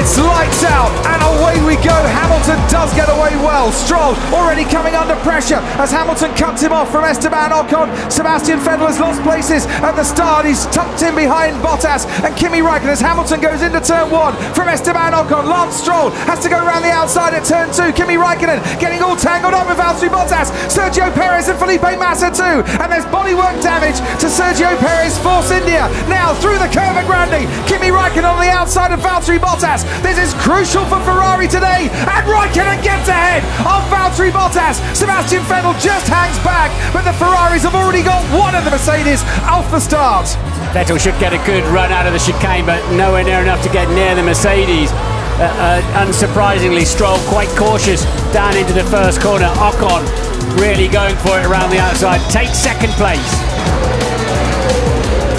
It's lights out and away we go. Hamilton does get away well. Stroll already coming under pressure as Hamilton cuts him off from Esteban Ocon. Sebastian Vettel has lost places at the start. He's tucked in behind Bottas and Kimi Räikkönen as Hamilton goes into turn 1 from Esteban Ocon. Lance Stroll has to go around the outside at turn 2. Kimi Räikkönen getting all tangled up with Valtteri Bottas. Sergio Perez and Felipe Massa too. And there's bodywork damage to Sergio Perez. Force India now through the curve at Grandi. Kimi Räikkönen on the outside of Valtteri Bottas. This is crucial for Ferrari today, and Räikkönen gets ahead of Valtteri Bottas. Sebastian Vettel just hangs back, but the Ferraris have already got one of the Mercedes off the start. Vettel should get a good run out of the chicane, but nowhere near enough to get near the Mercedes. Unsurprisingly, Stroll quite cautious down into the first corner. Ocon really going for it around the outside, takes second place.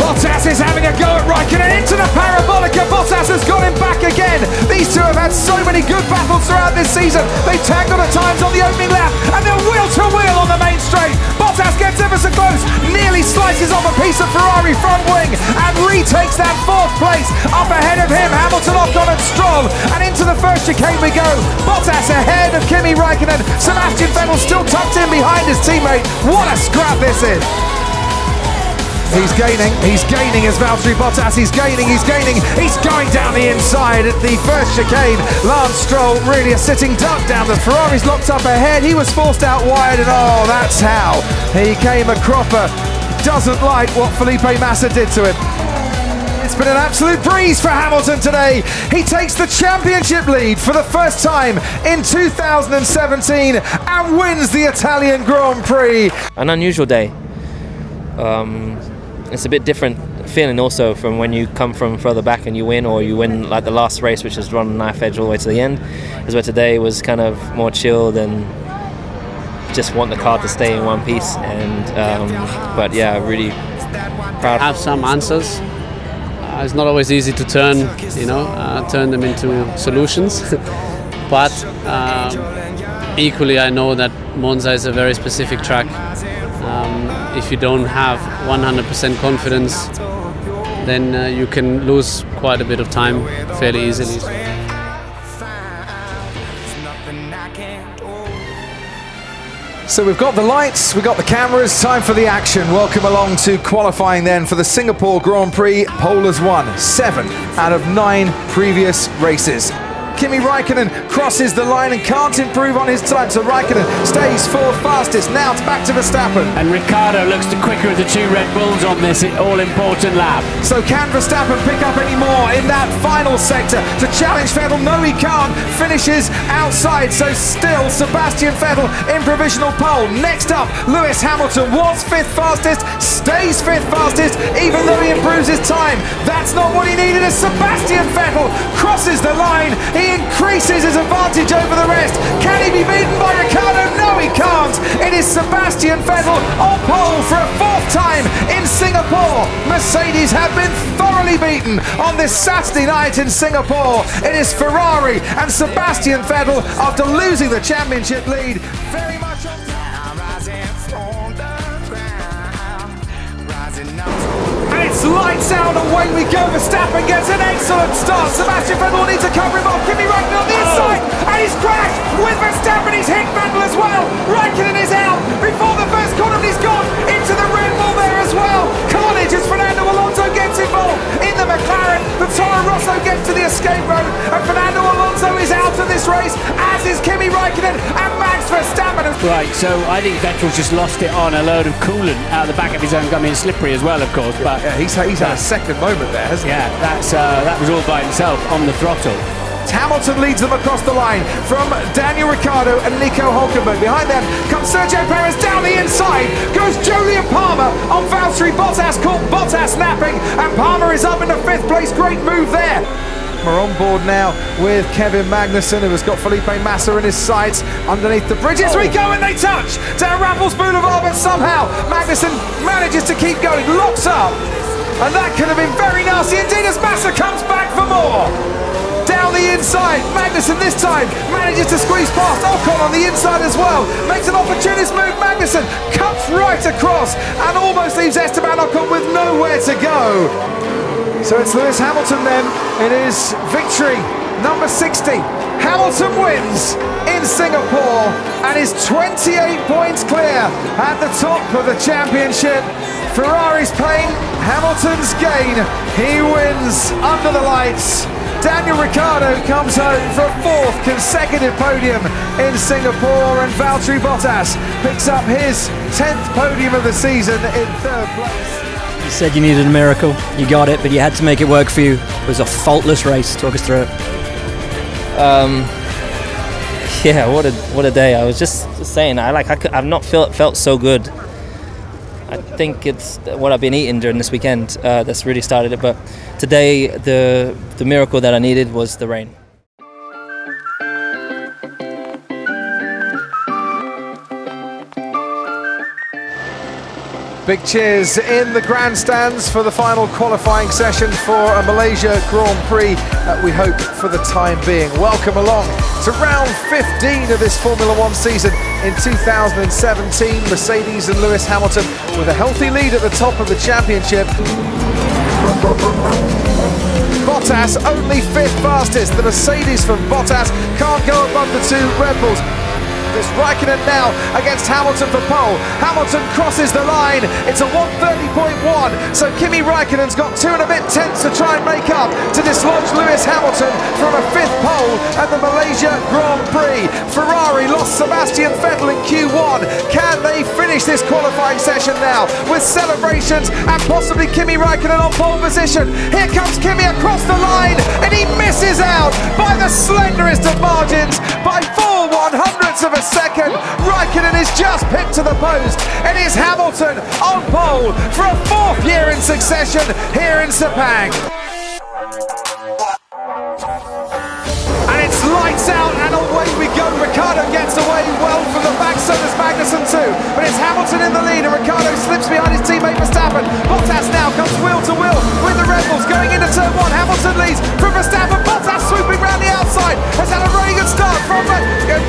Bottas is having a go at Räikkönen into the parabolica. Bottas has got him back again. These two have had so many good battles throughout this season. They've tangled at times on the opening lap, and they're wheel to wheel on the main straight. Bottas gets ever so close, nearly slices off a piece of Ferrari front wing, and retakes that 4th place. Up ahead of him, Hamilton, Ocon and Stroll, and into the first chicane we go. Bottas ahead of Kimi Räikkönen. Sebastian Vettel still tucked in behind his teammate. What a scrap this is. He's gaining as Valtteri Bottas, he's gaining, he's going down the inside at the first chicane. Lance Stroll really a sitting duck down. The Ferrari's locked up ahead, he was forced out wide, and oh, that's how he came a cropper. Doesn't like what Felipe Massa did to him. It's been an absolute breeze for Hamilton today. He takes the championship lead for the first time in 2017 and wins the Italian Grand Prix. An unusual day. It's a bit different feeling also from when you come from further back and you win, or you win like the last race, which is run knife edge all the way to the end, is where today was kind of more chilled and just want the car to stay in one piece. And but yeah, really proud. Have some answers. It's not always easy to turn, turn them into solutions. But equally, I know that Monza is a very specific track. If you don't have 100% confidence, then you can lose quite a bit of time fairly easily. So we've got the lights, we've got the cameras, time for the action. Welcome along to qualifying then for the Singapore Grand Prix. Pole has won 7 out of 9 previous races. Kimi Raikkonen crosses the line and can't improve on his time, so Raikkonen stays 4th fastest. Now it's back to Verstappen. And Ricciardo looks the quicker of the 2 Red Bulls on this all-important lap. So can Verstappen pick up any more in that final sector to challenge Vettel? No, he can't. Finishes outside, so still Sebastian Vettel in provisional pole. Next up, Lewis Hamilton was 5th fastest, stays 5th fastest, even though he improves his time. That's not what he needed as Sebastian Vettel crosses the line. He increases his advantage over the rest. Can he be beaten by Ricciardo? No, he can't. It is Sebastian Vettel on pole for a 4th time in Singapore. Mercedes have been thoroughly beaten on this Saturday night in Singapore. It is Ferrari and Sebastian Vettel, after losing the championship lead, very much on top. And it's lights out, away we go. Verstappen gets an excellent start. Sebastian Vettel needs to cover him off. Kimi Raikkonen on the inside, and he's crashed with Verstappen. He's hit Vettel as well. Raikkonen is out before the first corner, and he's gone into the Red Bull there as well. Carnage as Fernando Alonso gets involved in the McLaren. The Toro Rosso gets to the escape road, and Fernando Alonso is out of this race, as is Kimi Raikkonen and Max Verstappen. Right, so I think Vettel's just lost it on a load of coolant out the back of his own. I mean, slippery as well, of course. But yeah, he's had a second moment there, hasn't he? Yeah, that was all by himself on the throttle. Hamilton leads them across the line from Daniel Ricciardo and Nico Hülkenberg. Behind them comes Sergio Perez. Down the inside goes Julian Palmer on Valtteri Bottas, caught Bottas napping, and Palmer is up in the 5th place. Great move there. We're on board now with Kevin Magnussen, who has got Felipe Massa in his sights underneath the bridges. We go and they touch down Raffles Boulevard, but somehow Magnussen manages to keep going, locks up, and that could have been very nasty indeed as Massa comes back for more. Down the inside, Magnussen this time manages to squeeze past Ocon on the inside as well. Makes an opportunist move, Magnussen cuts right across and almost leaves Esteban Ocon with nowhere to go. So it's Lewis Hamilton then. It is victory number 60. Hamilton wins in Singapore and is 28 points clear at the top of the championship. Ferrari's pain, Hamilton's gain. He wins under the lights. Daniel Ricciardo comes home for a 4th consecutive podium in Singapore, and Valtteri Bottas picks up his 10th podium of the season in 3rd place. You said you needed a miracle, you got it, but you had to make it work for you. It was a faultless race. Talk us through it. Yeah, what a day. I was just saying, I've not felt so good. I think it's what I've been eating during this weekend that's really started it. But today, the miracle that I needed was the rain. Big cheers in the grandstands for the final qualifying session for a Malaysia Grand Prix, we hope for the time being. Welcome along to round 15 of this Formula One season in 2017. Mercedes and Lewis Hamilton with a healthy lead at the top of the championship. Bottas only 5th fastest. The Mercedes from Bottas can't go above the 2 Red Bulls. It's Raikkonen now against Hamilton for pole. Hamilton crosses the line. It's a 1:30.1. So Kimi Raikkonen's got 2 and a bit tenths to try and make up to dislodge Lewis Hamilton from a 5th pole at the Malaysia Grand Prix. Ferrari lost Sebastian Vettel in Q1. Can they finish this qualifying session now with celebrations and possibly Kimi Raikkonen on pole position? Here comes Kimi across the line, and he misses out by the slenderest of margins, by 4/100. 0.2 of a second. Raikkonen is just pipped to the post. It is Hamilton on pole for a 4th year in succession here in Sepang. And it's lights out and away we go. Ricciardo gets away well from the back, so does Magnussen too. But it's Hamilton in the lead and Ricciardo slips behind his teammate Verstappen. Bottas now comes wheel to wheel with the Red Bulls going into turn 1. Hamilton leads from Verstappen. Bottas swooping round the outside. Has had a very good start from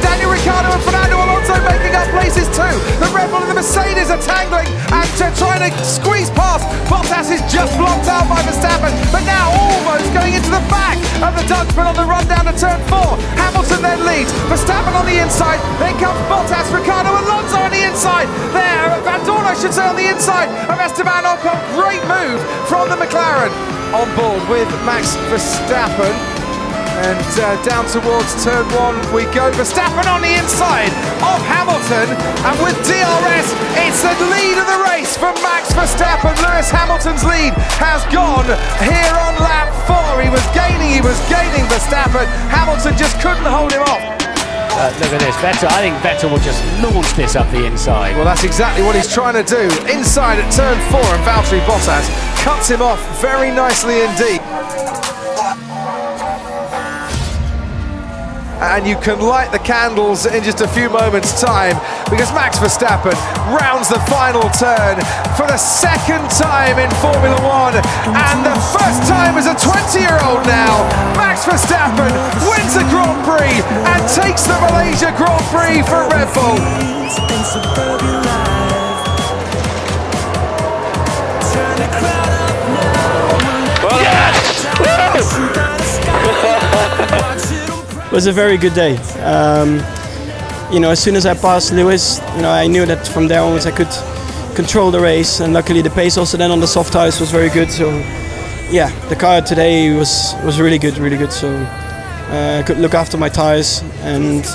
Daniel Ricciardo and Fernando Alonso making up places too. The Red Bull and the Mercedes are tangling and trying to squeeze past. Bottas is just blocked out by Verstappen, but now almost going into the back of the Dutchman on the run down to turn 4. Hamilton then leads. Verstappen on the inside. Then comes Bottas, Ricciardo, Alonso on the inside. There, Van Dorn, I should say, on the inside of Esteban Ocon. Great move from the McLaren. On board with Max Verstappen. And down towards turn 1 we go. Verstappen on the inside of Hamilton, and with DRS it's the lead of the race for Max Verstappen. Lewis Hamilton's lead has gone here on lap 4. He was gaining Verstappen. Hamilton just couldn't hold him off. Look at this, Vettel. I think Vettel will just launch this up the inside. Well, that's exactly what he's trying to do. Inside at turn 4, and Valtteri Bottas cuts him off very nicely indeed. And you can light the candles in just a few moments' time, because Max Verstappen rounds the final turn for the 2nd time in Formula 1, and the first time as a 20-year-old now. Max Verstappen wins the Grand Prix and takes the Malaysia Grand Prix for Red Bull. It was a very good day. You know, as soon as I passed Lewis, you know, I knew that from there onwards I could control the race, and luckily the pace also then on the soft tires was very good. So yeah, the car today was really good, really good. So I could look after my tires, and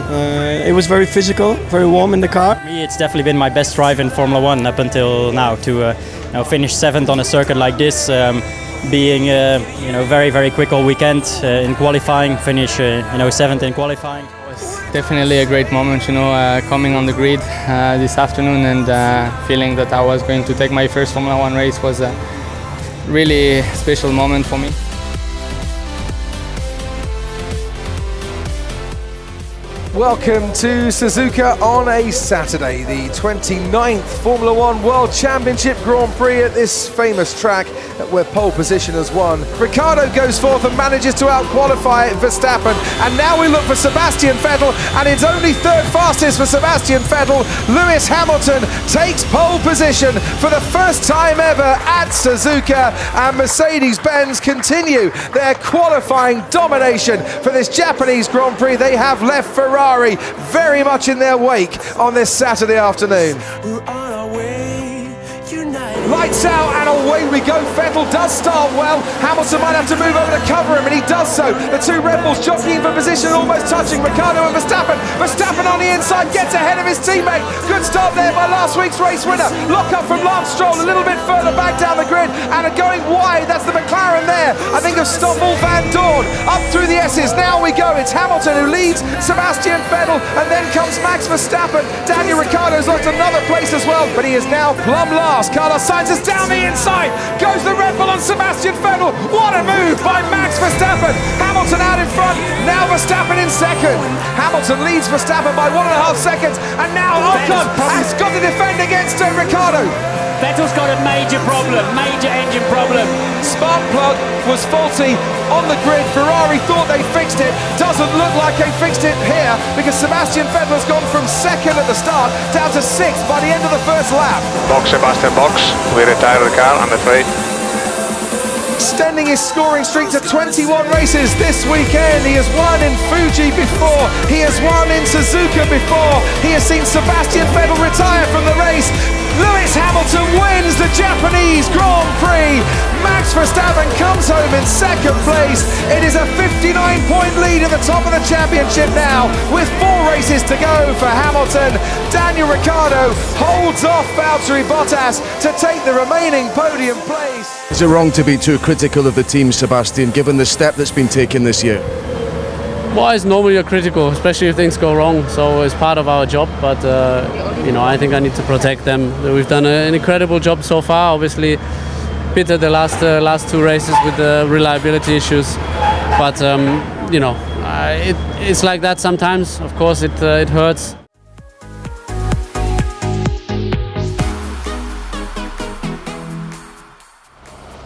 it was very physical, very warm in the car. For me, it's definitely been my best drive in Formula 1 up until now. To you know, finish 7th on a circuit like this. Being you know, very quick all weekend in qualifying, finish you know, 7th in qualifying. It was definitely a great moment, you know, coming on the grid this afternoon and feeling that I was going to take my first Formula 1 race was a really special moment for me. Welcome to Suzuka on a Saturday, the 29th Formula 1 World Championship Grand Prix at this famous track where pole position has won. Ricciardo goes forth and manages to out-qualify Verstappen, and now we look for Sebastian Vettel, and it's only 3rd fastest for Sebastian Vettel. Lewis Hamilton takes pole position for the first time ever at Suzuka, and Mercedes-Benz continue their qualifying domination for this Japanese Grand Prix. They have left Ferrari very much in their wake on this Saturday afternoon. Lights out and away we go. Vettel does start well. Hamilton might have to move over to cover him, and he does so. The 2 Red Bulls jockeying for position, almost touching Ricciardo and Verstappen. Verstappen on the inside gets ahead of his teammate. Good start there by last week's race winner. Lock up from Lance Stroll a little bit further back down the grid, and going wide. That's the McLaren there. I think of Stoffel Van Dorn up through the S's. Now we go. It's Hamilton who leads Sebastian Vettel, and then comes Max Verstappen. Daniel Ricciardo's lost another place as well, but he is now plumb last. Carlos Sainz is down the inside. Goes the Red Bull on Sebastian Vettel. What a move by Max Verstappen. Hamilton out in front. Now Verstappen in 2nd. Hamilton leads Verstappen by 1.5 seconds, and now Ocon has got to defend against Ricciardo. Vettel's got a major problem, major engine problem. Spark plug was faulty on the grid. Ferrari thought they fixed it. Doesn't look like they fixed it here, because Sebastian Vettel has gone from 2nd at the start down to 6th by the end of the first lap. Box, Sebastian, box. We retire the car, I'm afraid. Extending his scoring streak to 21 races this weekend. He has won in Fuji before. He has won in Suzuka before. He has seen Sebastian Vettel retire from the race. Lewis Hamilton wins the Japanese Grand Prix. Max Verstappen comes home in 2nd place. It is a 59-point lead at the top of the championship now, with 4 races to go for Hamilton. Daniel Ricciardo holds off Valtteri Bottas to take the remaining podium place. Is it wrong to be too critical of the team, Sebastian, given the step that's been taken this year? wise, normally you're critical, especially if things go wrong. So it's part of our job. But you know, I think I need to protect them. We've done an incredible job so far. Obviously, bitter the last 2 races with the reliability issues. But you know, it's like that sometimes. Of course, it hurts.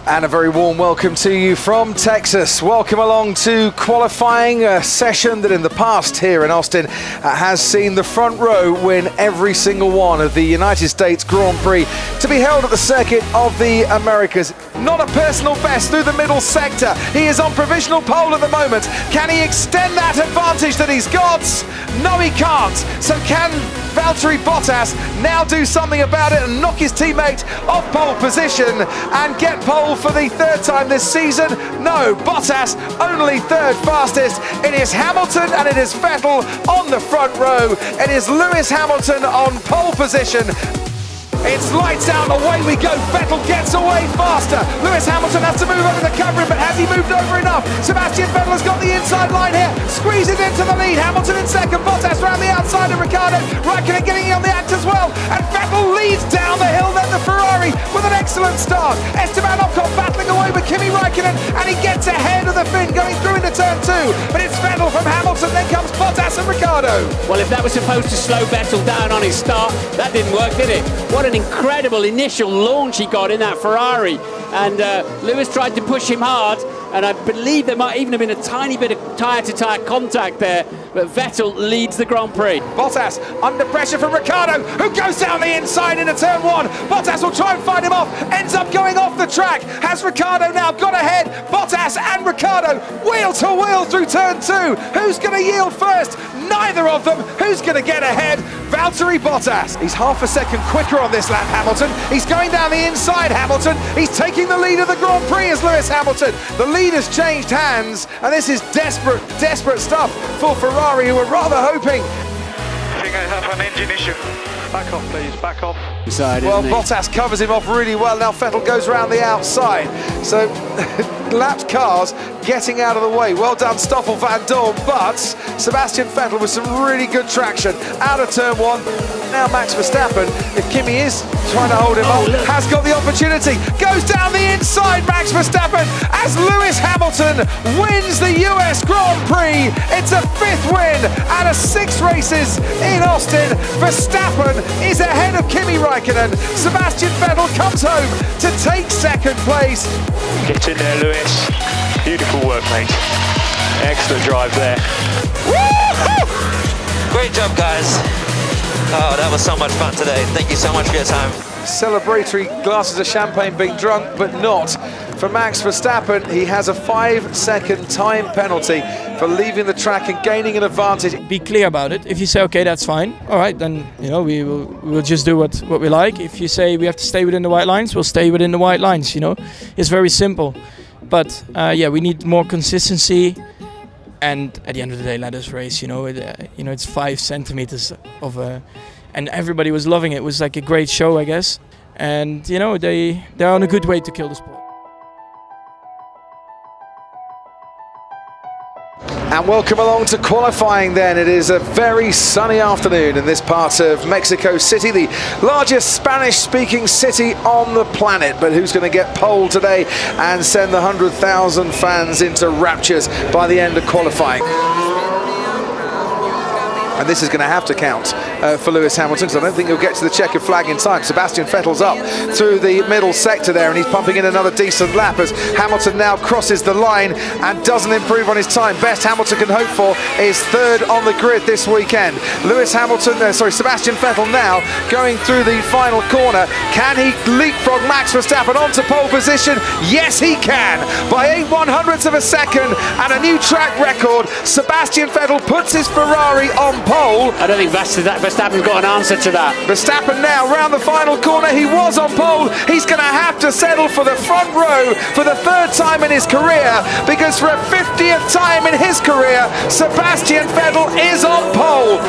And a very warm welcome to you from Texas. Welcome along to qualifying, a session that in the past here in Austin has seen the front row win every single one of the United States Grand Prix to be held at the Circuit of the Americas. Not a personal best through the middle sector. He is on provisional pole at the moment. Can he extend that advantage that he's got? No, he can't. So can Valtteri Bottas now do something about it and knock his teammate off pole position and get pole for the 3rd time this season? No, Bottas only 3rd fastest. It is Hamilton and it is Vettel on the front row. It is Lewis Hamilton on pole position. It's lights out, away we go. Vettel gets away faster. Lewis Hamilton has to move over the covering, but has he moved over enough? Sebastian Vettel has got the inside line here, squeezes into the lead. Hamilton in second, Bottas around the outside of Ricciardo. Raikkonen getting on the act as well, and Vettel leads down the hill. Then the Ferrari with an excellent start. Esteban Ocon battling away with Kimi Raikkonen, and he gets ahead of the Finn going through into turn 2. But it's Vettel from Hamilton, then comes Bottas and Ricciardo. Well, if that was supposed to slow Vettel down on his start, that didn't work, did it? What an incredible initial launch he got in that Ferrari, and Lewis tried to push him hard, and I believe there might even have been a tiny bit of tyre-to-tyre contact there, but Vettel leads the Grand Prix. Bottas under pressure from Ricciardo, who goes down the inside into turn 1. Bottas will try and fight him off, ends up going off the track. Has Ricciardo now got ahead? Bottas and Ricciardo wheel to wheel through turn 2. Who's going to yield first? Neither of them. Who's going to get ahead? Valtteri Bottas. He's half a second quicker on this lap, Hamilton. He's going down the inside, Hamilton. He's taking the lead of the Grand Prix as Lewis Hamilton. The lead has changed hands, and this is desperate, desperate stuff for Ferrari, who were rather hoping. I think I have an engine issue. Back off, please, back off. Well, Bottas covers him off really well. Now Vettel goes around the outside. So lapped cars getting out of the way. Well done, Stoffel Van Dorn, but Sebastian Vettel with some really good traction out of turn 1. Now Max Verstappen, if Kimi is trying to hold him up, has got the opportunity. Goes down the inside, Max Verstappen, as Lewis Hamilton wins the US Grand Prix. It's a 5th win out of 6 races in Austin. Verstappen is ahead of Kimi Raikkonen. Sebastian Vettel comes home to take 2nd place. Get in there, Lewis. Beautiful work, mate. Excellent drive there. Great job, guys. Oh, that was so much fun today. Thank you so much for your time. Celebratory glasses of champagne being drunk, but not for Max Verstappen. He has a 5-second time penalty for leaving the track and gaining an advantage. Be clear about it. If you say, okay, that's fine, all right, then you know we will just do what we like. If you say we have to stay within the white lines, we'll stay within the white lines. You know, it's very simple. But yeah, we need more consistency. And at the end of the day, let us race. You know, it's 5 centimeters of a, and everybody was loving it. It was like a great show, I guess. And you know, they're on a good way to kill the sport. And welcome along to qualifying then. It is a very sunny afternoon in this part of Mexico City, the largest Spanish-speaking city on the planet. But who's going to get pole today and send the 100,000 fans into raptures by the end of qualifying? And this is going to have to count for Lewis Hamilton, because I don't think he'll get to the checkered flag in time. Sebastian Vettel's up through the middle sector there, and he's pumping in another decent lap as Hamilton now crosses the line and doesn't improve on his time. Best Hamilton can hope for is 3rd on the grid this weekend. Sebastian Vettel now going through the final corner. Can he leapfrog Max Verstappen onto pole position? Yes, he can. By 8/100ths of a second and a new track record, Sebastian Vettel puts his Ferrari on pole. I don't think Verstappen's got an answer to that. Verstappen now round the final corner. He was on pole. He's going to have to settle for the front row for the 3rd time in his career, because for a 50th time in his career, Sebastian Vettel is on pole.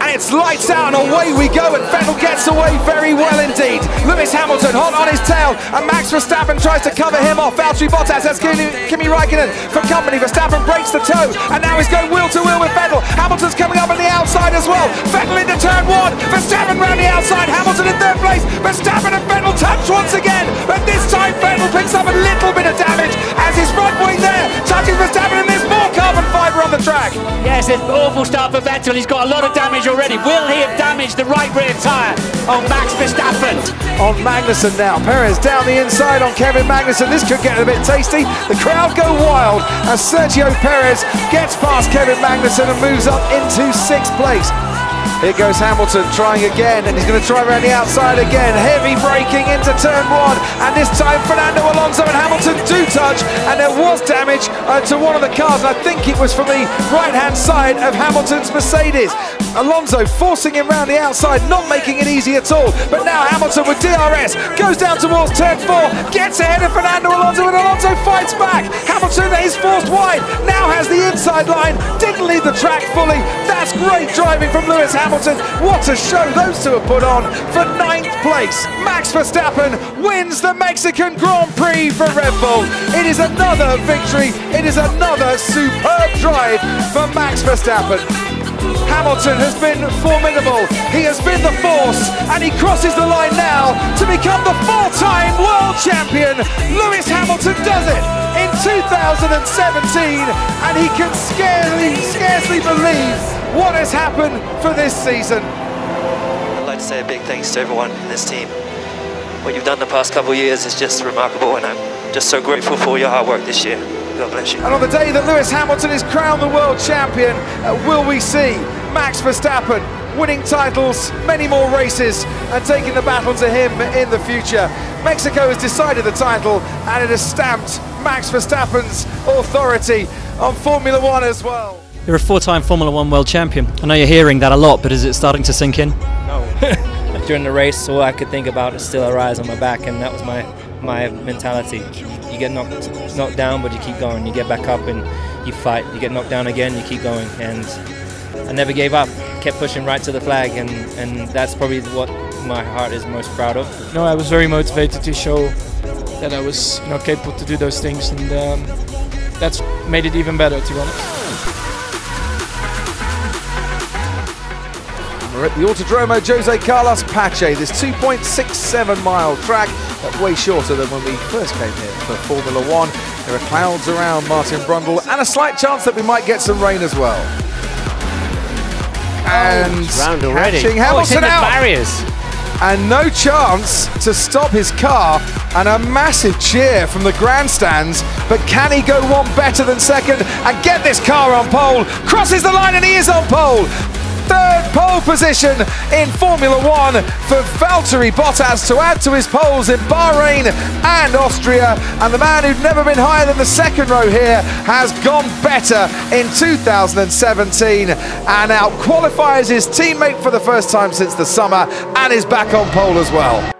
And and it's lights out and away we go, and Vettel gets away very well indeed. Lewis Hamilton hot on his tail, and Max Verstappen tries to cover him off. Valtteri Bottas has Kimi Räikkönen for company. Verstappen breaks the toe, and now he's going wheel to wheel with Vettel. Hamilton's coming up on the outside as well. Vettel into turn one, Verstappen round the outside, Hamilton in third place. Verstappen and Vettel touch once again, but this time Vettel picks up a little bit of damage as his front wing there touches Verstappen, and there's more carbon fibre on the track. Yes, it's an awful start for Vettel. He's got a lot of damage already. Will he have damaged the right rear tyre on Max Verstappen? On Magnussen now. Perez down the inside on Kevin Magnussen. This could get a bit tasty. The crowd go wild as Sergio Perez gets past Kevin Magnussen and moves up into 6th place. Here goes Hamilton trying again, and he's going to try around the outside again. Heavy braking into turn one, and this time Fernando Alonso and Hamilton do touch, and there was damage to one of the cars, and I think it was from the right-hand side of Hamilton's Mercedes. Alonso forcing him round the outside, not making it easy at all, but now Hamilton with DRS goes down towards turn 4, gets ahead of Fernando Alonso, and Alonso fights back. Hamilton is forced wide, now has the inside line, didn't leave the track fully. That's great driving from Lewis Hamilton. What a show those two have put on for 9th place. Max Verstappen wins the Mexican Grand Prix for Red Bull. It is another victory. It is another superb drive for Max Verstappen. Hamilton has been formidable. He has been the force, and he crosses the line now to become the full-time world champion. Lewis Hamilton does it in 2017, and he can scarcely believe what has happened for this season. I'd like to say a big thanks to everyone in this team. What you've done the past couple of years is just remarkable, and I'm just so grateful for your hard work this year. God bless you. And on the day that Lewis Hamilton is crowned the world champion, will we see Max Verstappen winning titles, many more races, and taking the battle to him in the future? Mexico has decided the title, and it has stamped Max Verstappen's authority on Formula One as well. You're a 4-time Formula One world champion. I know you're hearing that a lot, but is it starting to sink in? No. During the race, all I could think about is still a rise on my back, and that was my mentality. You get knocked down, but you keep going. You get back up and you fight. You get knocked down again, you keep going. And I never gave up. Kept pushing right to the flag, and that's probably what my heart is most proud of. You know, I was very motivated to show that I was, capable to do those things, and that's made it even better, to be honest. We're at the Autodromo Jose Carlos Pache, this 2.67 mile track, way shorter than when we first came here for Formula One. There are clouds around Martin Brundle, and a slight chance that we might get some rain as well. And round already. Catching Hamilton out. Barriers. And no chance to stop his car, and a massive cheer from the grandstands. But can he go one better than second and get this car on pole? Crosses the line and he is on pole. Third pole position in Formula One for Valtteri Bottas to add to his poles in Bahrain and Austria. And the man who'd never been higher than the second row here has gone better in 2017 and out qualifies his teammate for the first time since the summer and is back on pole as well.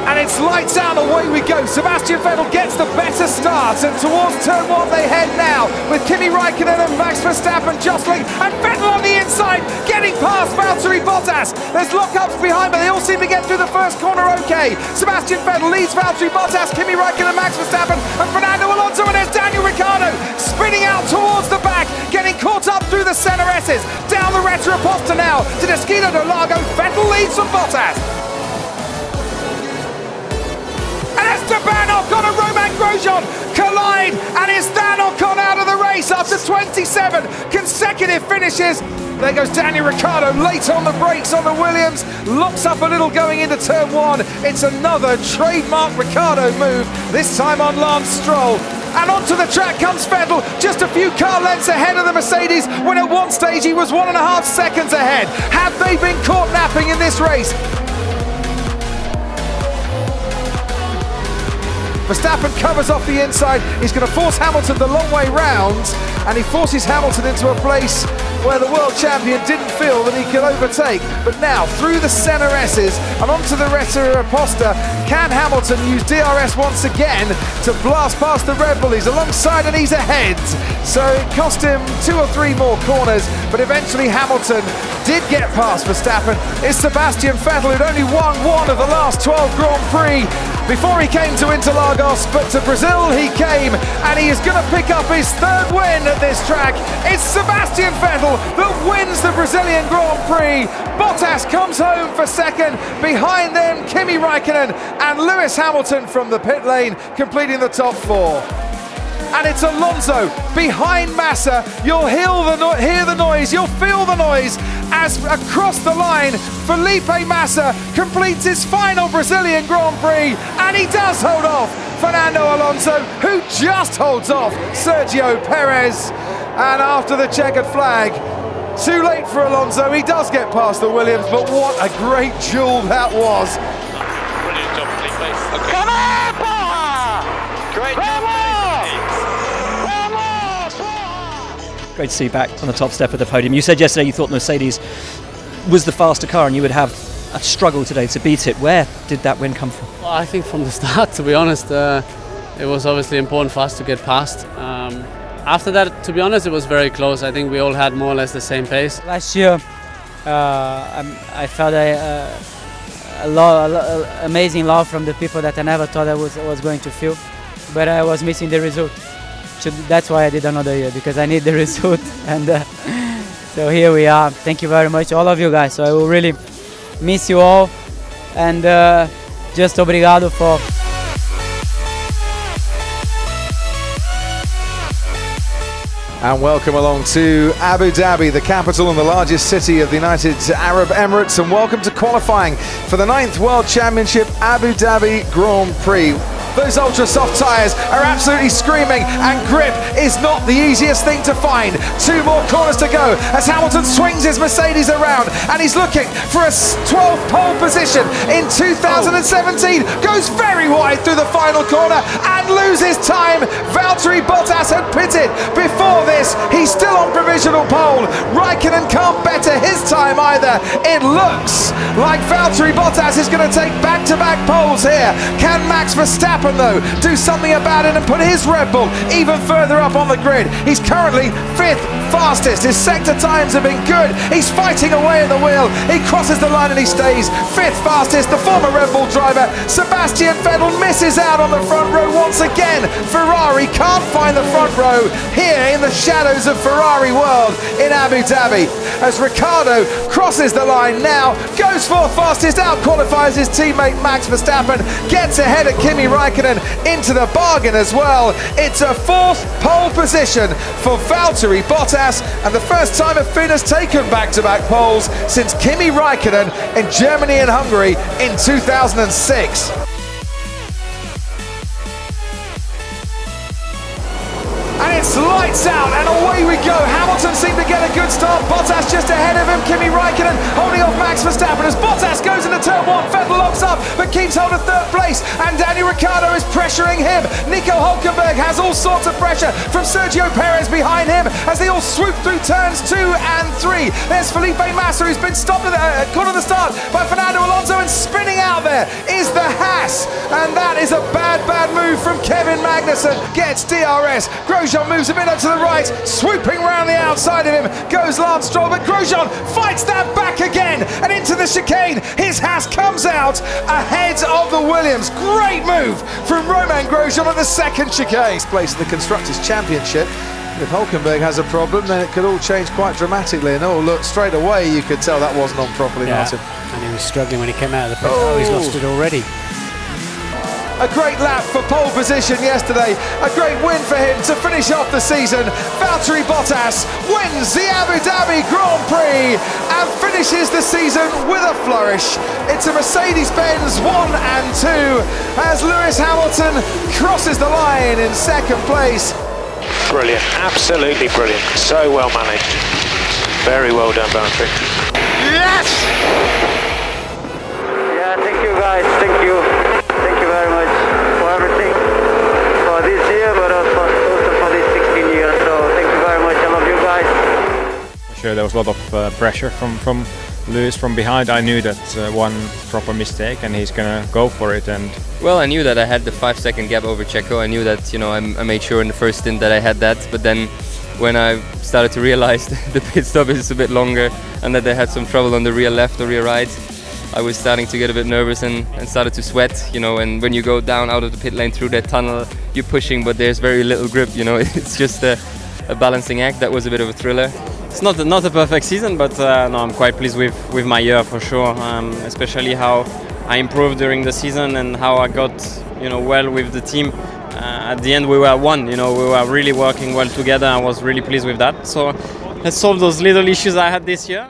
And it's lights out, away we go. Sebastian Vettel gets the better start, and towards turn one they head now with Kimi Räikkönen and Max Verstappen jostling, and Vettel on the inside getting past Valtteri Bottas. There's lockups behind, but they all seem to get through the first corner okay. Sebastian Vettel leads Valtteri Bottas, Kimi Räikkönen, Max Verstappen, and Fernando Alonso, and there's Daniel Ricciardo spinning out towards the back, getting caught up through the center S's. Down the Retroposta now to Desquita do Lago. Vettel leads from Bottas. Esteban Ocon and Romain Grosjean collide, and is that Ocon out of the race after 27 consecutive finishes? There goes Daniel Ricciardo late on the brakes on the Williams, locks up a little going into turn one. It's another trademark Ricciardo move, this time on Lance Stroll. And onto the track comes Vettel, just a few car lengths ahead of the Mercedes, when at one stage he was 1.5 seconds ahead. Have they been caught napping in this race? Verstappen covers off the inside. He's going to force Hamilton the long way round, and he forces Hamilton into a place where the world champion didn't feel that he could overtake. But now, through the center S's and onto the Retta Aposta, can Hamilton use DRS once again to blast past the Red Bull? He's alongside and he's ahead. So it cost him 2 or 3 more corners, but eventually Hamilton did get past Verstappen. It's Sebastian Vettel, who'd only won one of the last 12 Grand Prix before he came to Interlagos, but to Brazil he came, and he is going to pick up his 3rd win at this track. It's Sebastian Vettel that wins the Brazilian Grand Prix. Bottas comes home for 2nd. Behind them, Kimi Räikkönen and Lewis Hamilton from the pit lane, completing the top 4. And it's Alonso behind Massa. You'll hear the noise, you'll feel the noise as across the line, Felipe Massa completes his final Brazilian Grand Prix, and he does hold off Fernando Alonso, who just holds off Sergio Perez. And after the checkered flag, too late for Alonso, he does get past the Williams, but what a great duel that was. Brilliant job, Felipe. Okay. Come on, Boha! Great job. Great to see you back on the top step of the podium. You said yesterday you thought Mercedes was the faster car and you would have a struggle today to beat it. Where did that win come from? Well, I think from the start, to be honest, it was obviously important for us to get past. After that, to be honest, it was very close. I think we all had more or less the same pace. Last year, I felt amazing love from the people that I never thought I was going to feel, but I was missing the result. So that's why I did another year, because I need the result. And so here we are. Thank you very much, all of you guys. So I will really miss you all, and just obrigado for. And welcome along to Abu Dhabi, the capital and the largest city of the United Arab Emirates, and welcome to qualifying for the 9th World Championship Abu Dhabi Grand Prix. Those ultra soft tyres are absolutely screaming, and grip is not the easiest thing to find. 2 more corners to go as Hamilton swings his Mercedes around, and he's looking for a 12th pole position in 2017. Goes very wide through the final corner and loses time. Valtteri Bottas had pitted before this. He's still on provisional pole. Räikkönen can't better his time either. It looks like Valtteri Bottas is going to take back-to-back poles here. Can Max Verstappen though do something about it and put his Red Bull even further up on the grid? He's currently 5th fastest. His sector times have been good. He's fighting away at the wheel. He crosses the line and he stays 5th fastest. The former Red Bull driver Sebastian Vettel misses out on the front row once again. Ferrari can't find the front row here in the shadows of Ferrari World in Abu Dhabi as Ricciardo crosses the line now, goes 4th fastest, out qualifies his teammate Max Verstappen, gets ahead of Kimi Räikkönen into the bargain as well. It's a 4th pole position for Valtteri Bottas, and the first time a Finn has taken back-to-back poles since Kimi Räikkönen in Germany and Hungary in 2006. And it's lights out and away we go. Hamilton seemed to get a good start. Bottas just ahead of him. Kimi Räikkönen holding off Max Verstappen as Bottas goes into turn 1. Vettel locks up but keeps hold of 3rd place, and Daniel Ricciardo is pressuring him. Nico Hülkenberg has all sorts of pressure from Sergio Perez behind him as they all swoop through turns 2 and 3. There's Felipe Massa, who's been stopped caught at the start by Fernando Alonso, and spinning out there is the Haas, and that is a bad move from Kevin Magnussen. Gets DRS. Grosjean moves a bit up to the right, swooping around the outside of him goes Lance Stroll, but Grosjean fights that back again and into the chicane. His Haas comes out ahead of the Williams. Great move from Romain Grosjean at the 2nd chicane. Place of the Constructors' Championship. If Hülkenberg has a problem, then it could all change quite dramatically. And look, straight away you could tell that wasn't on properly, Martin. And he was struggling when he came out of the pit. Oh, he's lost it already. A great lap for pole position yesterday. A great win for him to finish off the season. Valtteri Bottas wins the Abu Dhabi Grand Prix and finishes the season with a flourish. It's a Mercedes-Benz 1 and 2 as Lewis Hamilton crosses the line in 2nd place. Brilliant, absolutely brilliant. So well managed. Very well done, Valtteri. Yes! Yeah, thank you guys, thank you. Thank you very much for everything. there was a lot of pressure from Lewis from behind. I knew that one proper mistake and he's gonna go for it. And well, I knew that I had the 5-second gap over Checo. I knew that, you know, I made sure in the first stint that I had that, but then when I started to realize the pit stop is a bit longer and that they had some trouble on the rear left or rear right, I was starting to get a bit nervous and started to sweat, you know. And when you go down out of the pit lane through that tunnel, you're pushing, but there's very little grip, you know. It's just a balancing act. That was a bit of a thriller. It's not a perfect season, but no, I'm quite pleased with my year for sure. Especially how I improved during the season and how I got, you know, well with the team. At the end, we were one. You know, we were really working well together. I was really pleased with that. So let's solve those little issues I had this year.